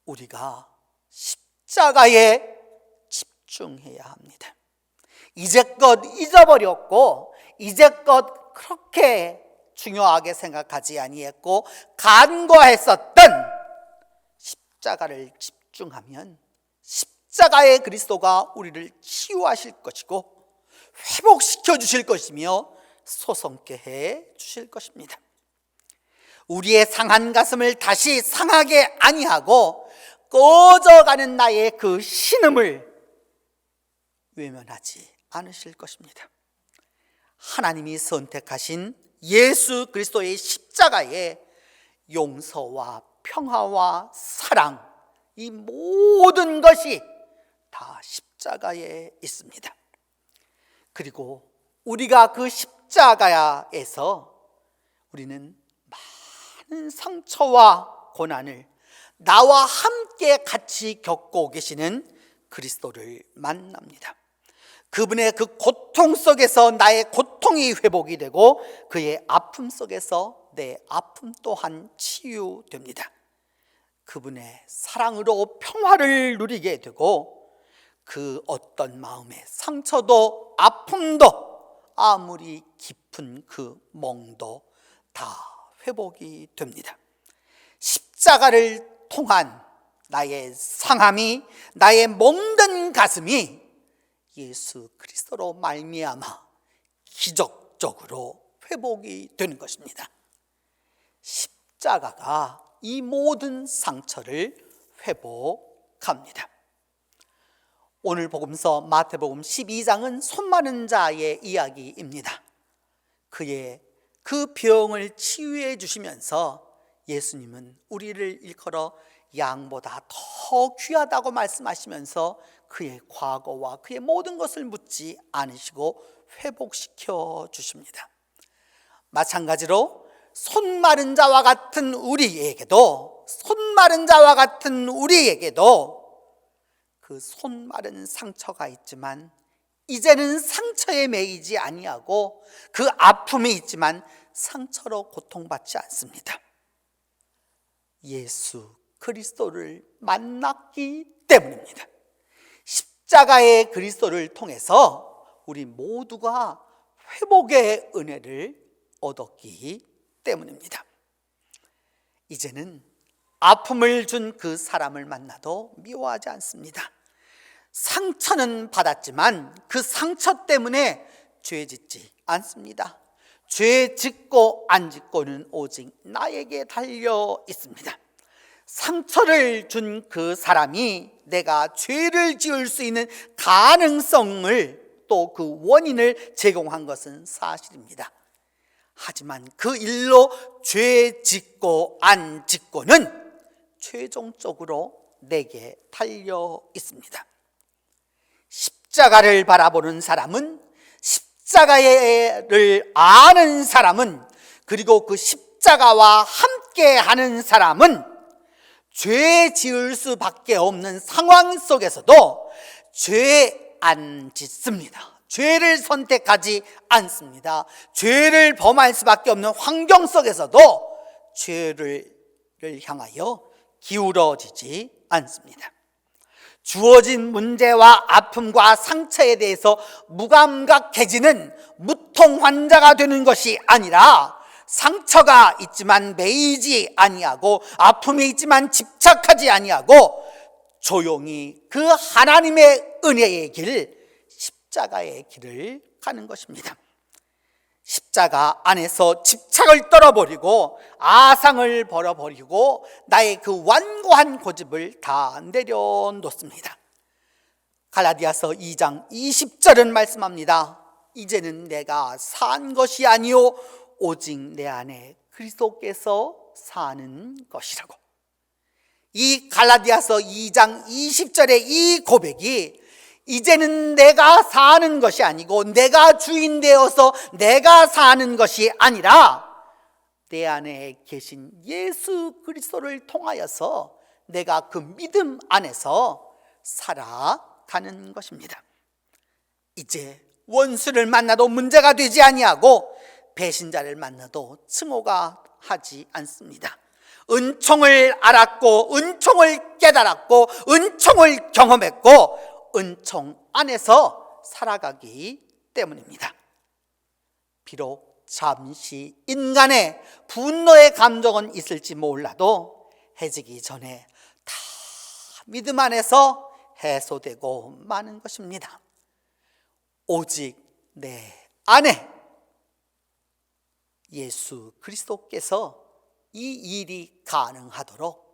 우리가 십자가에 집중해야 합니다. 이제껏 잊어버렸고 이제껏 그렇게 중요하게 생각하지 아니했고 간과했었던 십자가를 집중하면 십자가의 그리스도가 우리를 치유하실 것이고 회복시켜 주실 것이며 소성케 해 주실 것입니다. 우리의 상한 가슴을 다시 상하게 아니하고 꺼져가는 나의 그 신음을 외면하지 않으실 것입니다. 하나님이 선택하신 예수 그리스도의 십자가에 용서와 평화와 사랑, 이 모든 것이 다 십자가에 있습니다. 그리고 우리가 그 십자가에서 우리는 많은 상처와 고난을 나와 함께 같이 겪고 계시는 그리스도를 만납니다. 그분의 그 고통 속에서 나의 고통이 회복이 되고 그의 아픔 속에서 내 아픔 또한 치유됩니다. 그분의 사랑으로 평화를 누리게 되고 그 어떤 마음의 상처도 아픔도 아무리 깊은 그 멍도 다 회복이 됩니다. 십자가를 통한 나의 상함이, 나의 멍든 가슴이 예수 그리스도로 말미암아 기적적으로 회복이 되는 것입니다. 십자가가 이 모든 상처를 회복합니다. 오늘 복음서 마태복음 12장은 손 마른 자의 이야기입니다. 그의 그 병을 치유해 주시면서 예수님은 우리를 일컬어 양보다 더 귀하다고 말씀하시면서 그의 과거와 그의 모든 것을 묻지 않으시고 회복시켜 주십니다. 마찬가지로 손 마른 자와 같은 우리에게도 그 손 마른 상처가 있지만 이제는 상처에 매이지 아니하고 그 아픔이 있지만 상처로 고통받지 않습니다. 예수 그리스도를 만났기 때문입니다. 십자가의 그리스도를 통해서 우리 모두가 회복의 은혜를 얻었기 때문입니다. 이제는 아픔을 준 그 사람을 만나도 미워하지 않습니다. 상처는 받았지만 그 상처 때문에 죄 짓지 않습니다. 죄 짓고 안 짓고는 오직 나에게 달려 있습니다. 상처를 준 그 사람이 내가 죄를 지을 수 있는 가능성을 또 그 원인을 제공한 것은 사실입니다. 하지만 그 일로 죄 짓고 안 짓고는 최종적으로 내게 달려 있습니다. 십자가를 바라보는 사람은, 십자가를 아는 사람은, 그리고 그 십자가와 함께 하는 사람은 죄 지을 수밖에 없는 상황 속에서도 죄 안 짓습니다. 죄를 선택하지 않습니다. 죄를 범할 수밖에 없는 환경 속에서도 죄를 향하여 기울어지지 않습니다. 주어진 문제와 아픔과 상처에 대해서 무감각해지는 무통 환자가 되는 것이 아니라 상처가 있지만 매이지 아니하고 아픔이 있지만 집착하지 아니하고 조용히 그 하나님의 은혜의 길, 십자가의 길을 가는 것입니다. 십자가 안에서 집착을 떨어버리고 아상을 버려버리고 나의 그 완고한 고집을 다 내려놓습니다. 갈라디아서 2장 20절은 말씀합니다. 이제는 내가 산 것이 아니요 오직 내 안에 그리스도께서 사는 것이라고. 이 갈라디아서 2장 20절의 이 고백이 이제는 내가 사는 것이 아니고 내가 주인 되어서 내가 사는 것이 아니라 내 안에 계신 예수 그리스도를 통하여서 내가 그 믿음 안에서 살아가는 것입니다. 이제 원수를 만나도 문제가 되지 아니하고 배신자를 만나도 증오가 하지 않습니다. 은총을 알았고 은총을 깨달았고 은총을 경험했고 은총 안에서 살아가기 때문입니다. 비록 잠시 인간의 분노의 감정은 있을지 몰라도 해지기 전에 다 믿음 안에서 해소되고 마는 것입니다. 오직 내 안에 예수 그리스도께서 이 일이 가능하도록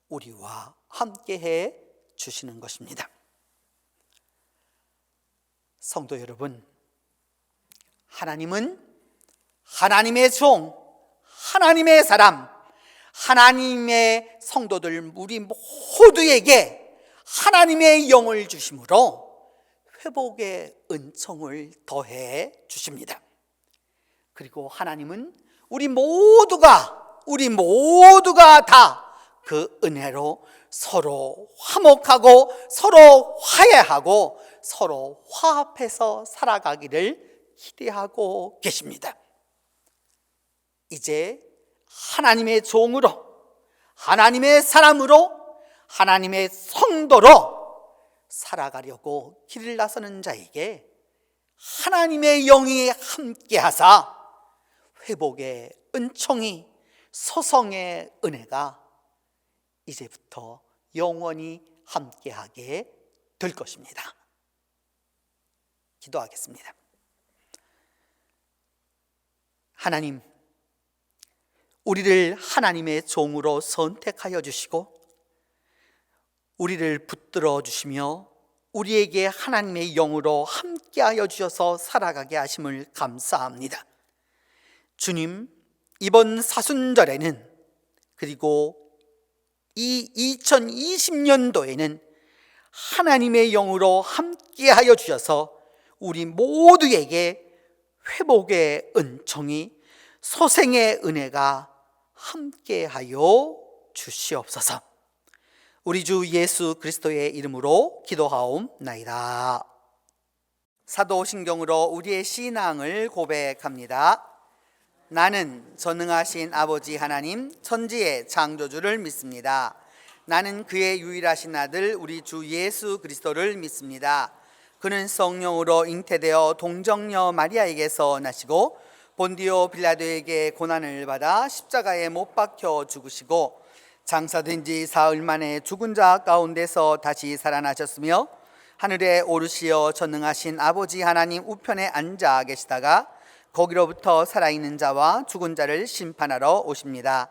우리와 함께해 주시는 것입니다. 성도 여러분, 하나님은 하나님의 종, 하나님의 사람, 하나님의 성도들 우리 모두에게 하나님의 영을 주심으로 회복의 은총을 더해 주십니다. 그리고 하나님은 우리 모두가 다 그 은혜로 서로 화목하고 서로 화해하고 서로 화합해서 살아가기를 기대하고 계십니다. 이제 하나님의 종으로, 하나님의 사람으로, 하나님의 성도로 살아가려고 길을 나서는 자에게 하나님의 영이 함께하사 회복의 은총이, 소성의 은혜가 이제부터 영원히 함께하게 될 것입니다. 기도하겠습니다. 하나님, 우리를 하나님의 종으로 선택하여 주시고 우리를 붙들어 주시며 우리에게 하나님의 영으로 함께하여 주셔서 살아가게 하심을 감사합니다. 주님, 이번 사순절에는 그리고 이 2020년도에는 하나님의 영으로 함께하여 주셔서 우리 모두에게 회복의 은총이, 소생의 은혜가 함께하여 주시옵소서. 우리 주 예수 그리스도의 이름으로 기도하옵나이다. 사도신경으로 우리의 신앙을 고백합니다. 나는 전능하신 아버지 하나님 천지의 창조주를 믿습니다. 나는 그의 유일하신 아들 우리 주 예수 그리스도를 믿습니다. 그는 성령으로 잉태되어 동정녀 마리아에게서 나시고 본디오 빌라도에게 고난을 받아 십자가에 못 박혀 죽으시고 장사된 지 사흘 만에 죽은 자 가운데서 다시 살아나셨으며 하늘에 오르시어 전능하신 아버지 하나님 우편에 앉아 계시다가 거기로부터 살아있는 자와 죽은 자를 심판하러 오십니다.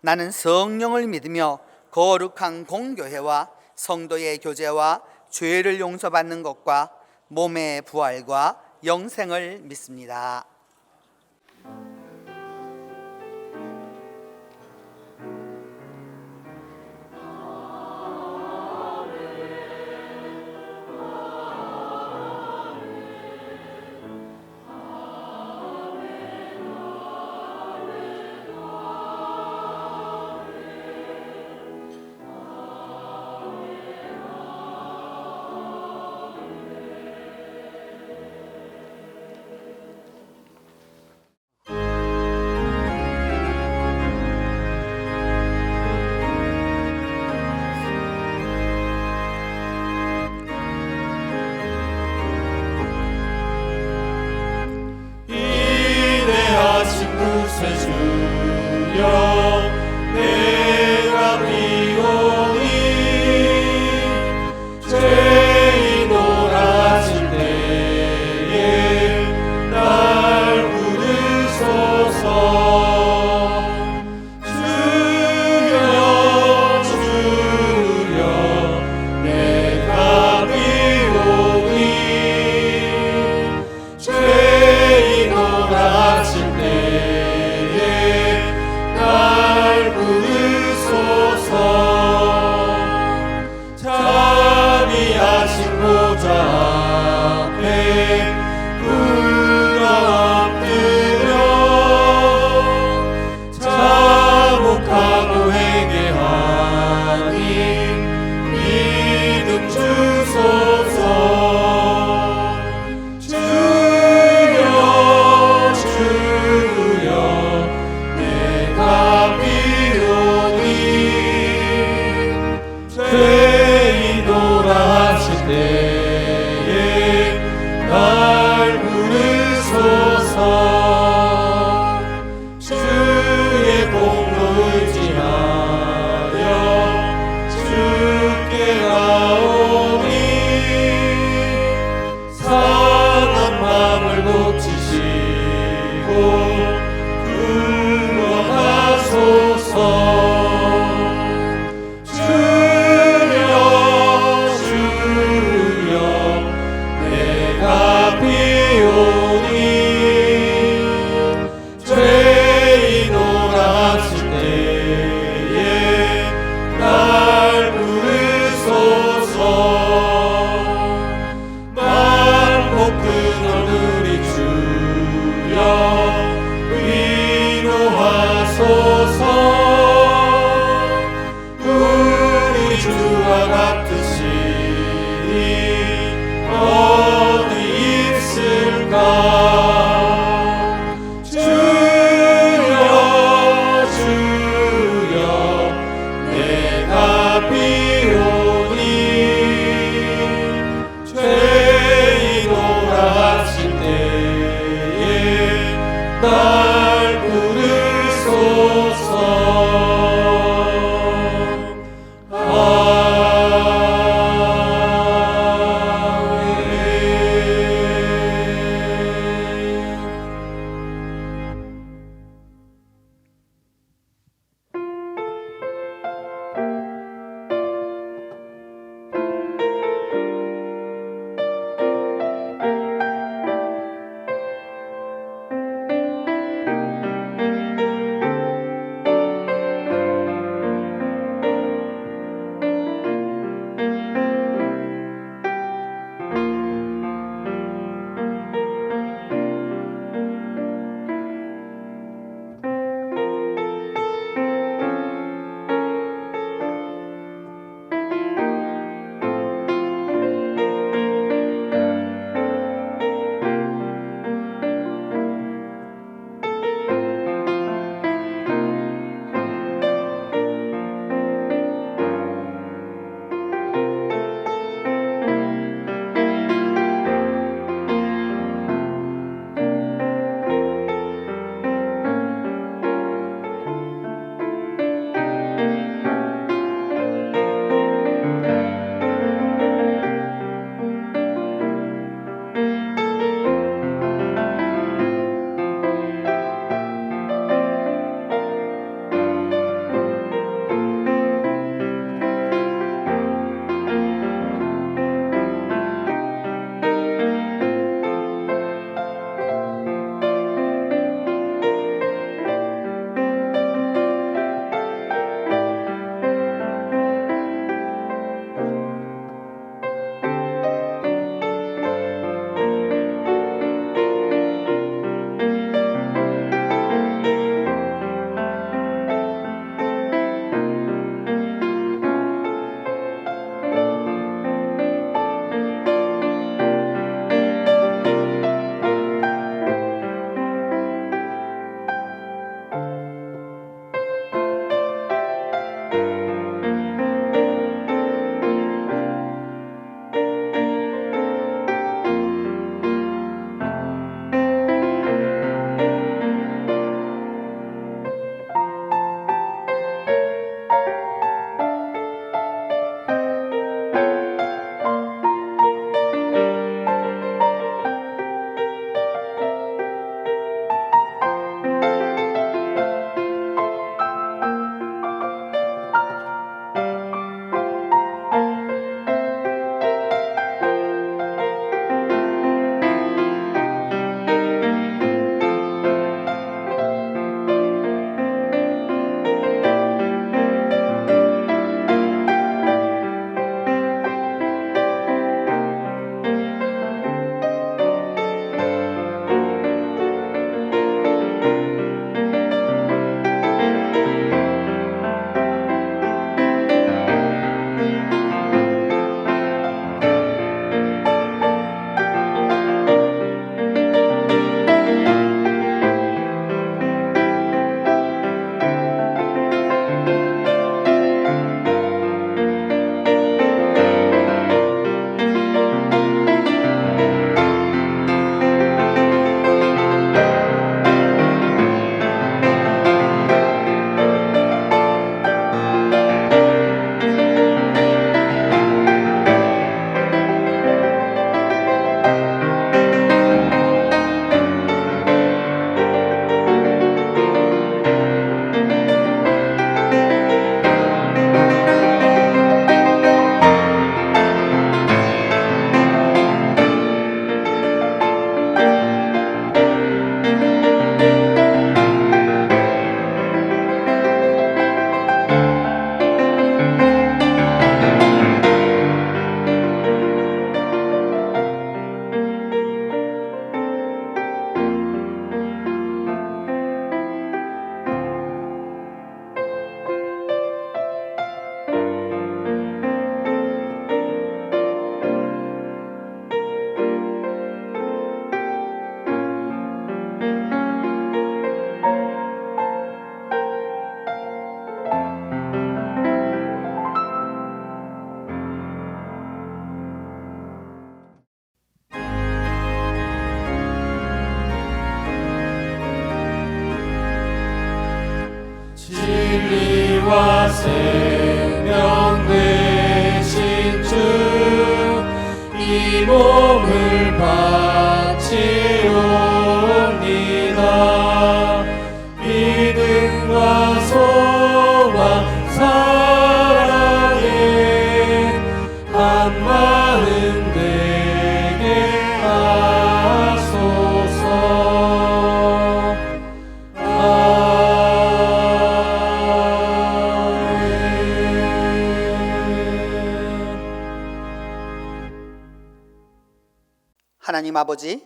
나는 성령을 믿으며 거룩한 공교회와 성도의 교제와 죄를 용서받는 것과 몸의 부활과 영생을 믿습니다. 부르소서. 주의 공로 의지하여 주께 나오니 상한 마음을 고치시고 구원하소서. 주여 주여 내가 비오니 죄인 오라 하실 때에 날 부르소서. 만복 근원 우리 주여 위로하소서. 우리 주와 같으시니 어디 있을까. 주여 주여 내가 비오니 죄인 오라 하실 때에 날 부르소서. 아멘. 생명 되신 주 이 몸을 바치옵니다. 믿음과 소망 사랑에 한 마음 되게 하소서. 하나님 아버지,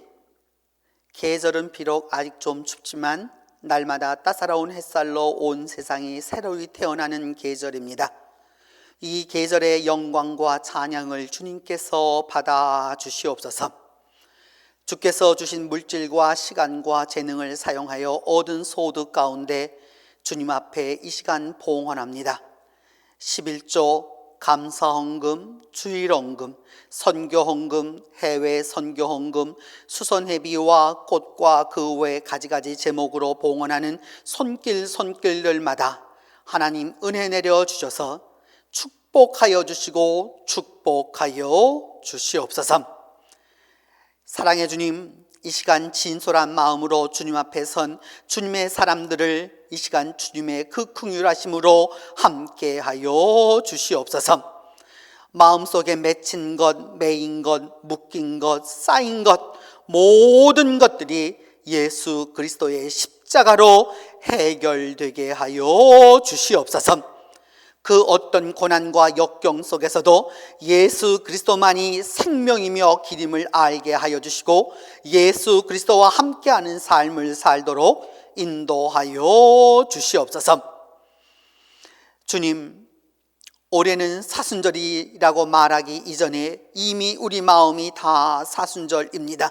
계절은 비록 아직 좀 춥지만 날마다 따사로운 햇살로 온 세상이 새로이 태어나는 계절입니다. 이 계절의 영광과 찬양을 주님께서 받아 주시옵소서. 주께서 주신 물질과 시간과 재능을 사용하여 얻은 소득 가운데 주님 앞에 이 시간 봉헌합니다. 11조, 감사헌금, 주일헌금, 선교헌금, 해외 선교헌금, 수선회비와 꽃과 그 외 가지가지 제목으로 봉헌하는 손길들마다 하나님 은혜 내려 주셔서 축복하여 주시고 축복하여 주시옵소서. 사랑의 주님, 이 시간 진솔한 마음으로 주님 앞에 선 주님의 사람들을 이 시간 주님의 그 긍휼하심으로 함께하여 주시옵소서. 마음속에 맺힌 것, 매인 것, 묶인 것, 쌓인 것, 모든 것들이 예수 그리스도의 십자가로 해결되게 하여 주시옵소서. 그 어떤 고난과 역경 속에서도 예수 그리스도만이 생명이며 길임을 알게 하여 주시고 예수 그리스도와 함께하는 삶을 살도록 인도하여 주시옵소서. 주님, 올해는 사순절이라고 말하기 이전에 이미 우리 마음이 다 사순절입니다.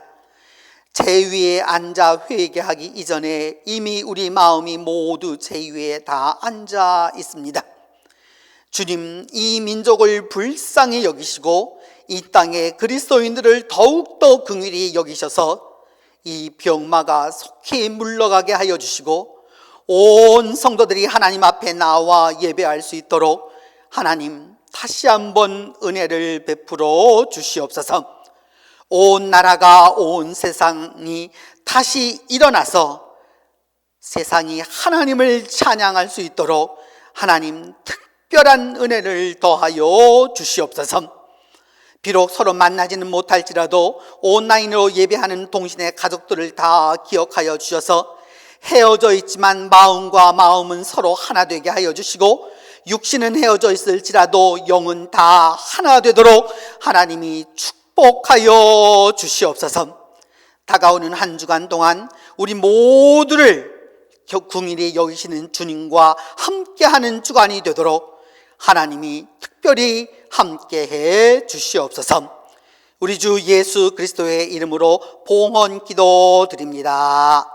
제위에 앉아 회개하기 이전에 이미 우리 마음이 모두 제위에 다 앉아 있습니다. 주님, 이 민족을 불쌍히 여기시고 이 땅의 그리스도인들을 더욱더 긍휼히 여기셔서 이 병마가 속히 물러가게 하여 주시고 온 성도들이 하나님 앞에 나와 예배할 수 있도록 하나님 다시 한번 은혜를 베풀어 주시옵소서. 온 나라가, 온 세상이 다시 일어나서 세상이 하나님을 찬양할 수 있도록 하나님 특별한 은혜를 더하여 주시옵소서. 비록 서로 만나지는 못할지라도 온라인으로 예배하는 동신의 가족들을 다 기억하여 주셔서 헤어져 있지만 마음과 마음은 서로 하나 되게 하여 주시고 육신은 헤어져 있을지라도 영은 다 하나 되도록 하나님이 축복하여 주시옵소서. 다가오는 한 주간 동안 우리 모두를 긍휼히 여기시는 주님과 함께하는 주간이 되도록 하나님이 특별히 함께해 주시옵소서. 우리 주 예수 그리스도의 이름으로 봉헌 기도드립니다.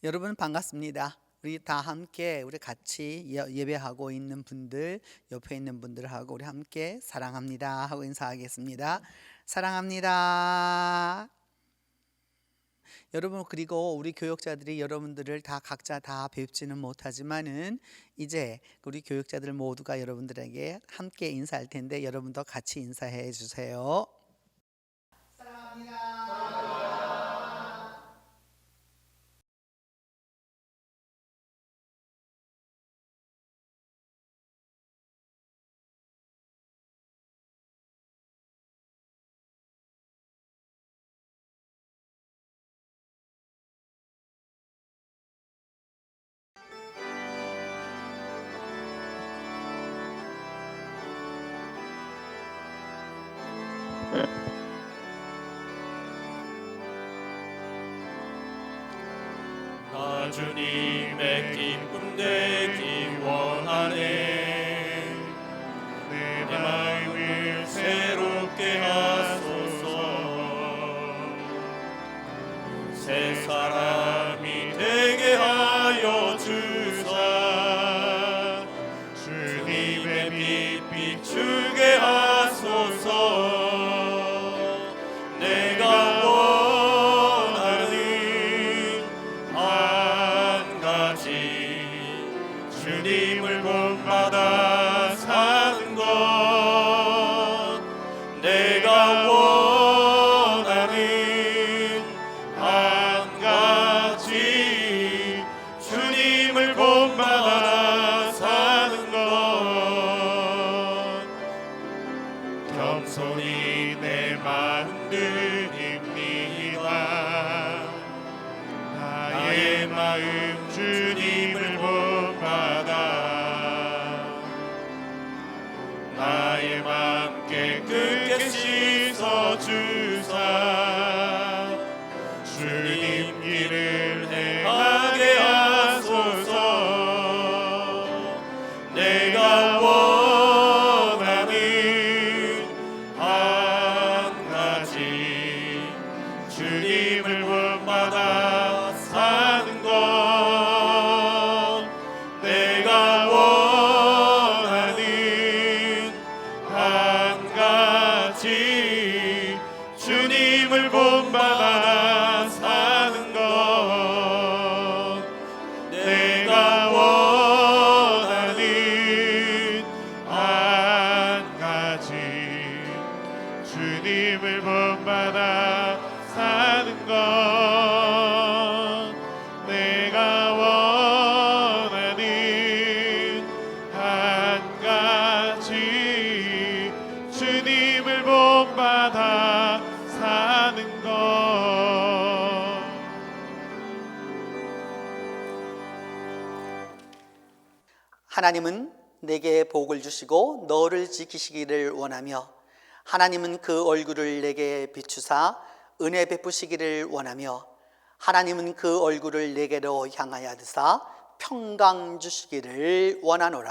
여러분 반갑습니다. 우리 다 함께 우리 같이 예배하고 있는 분들, 옆에 있는 분들하고 우리 함께 사랑합니다 하고 인사하겠습니다. 사랑합니다. 여러분, 그리고 우리 교역자들이 여러분들을 다 각자 다 뵙지는 못하지만은 이제 우리 교역자들 모두가 여러분들에게 함께 인사할 텐데 여러분도 같이 인사해 주세요. 사랑합니다. 주게 하소서. 내가 원하는 한 가지 주님을 본받아 사는 것. 내가 원하는 한 가지 주님을 본받아 사는 것. 겸손히 내 마음 드립니다. 나의 마음 주님을 본받아 나의 마음 깨끗게 씻어주사 주님 길을 행하게 하소서. 내가 원하는 한 가지 주님을 본받아 사는 것. 내가 원하는 한 가지 주님을 본받아 사는 것. 내가 원하는 한 가지 주님을 본받아 사는 것. 내가 원하는 한 가지 주님을 본받아 사는 것. 하나님은 내게 복을 주시고 너를 지키시기를 원하며 하나님은 그 얼굴을 내게 비추사 은혜 베푸시기를 원하며 하나님은 그 얼굴을 내게로 향하여 드사 평강 주시기를 원하노라.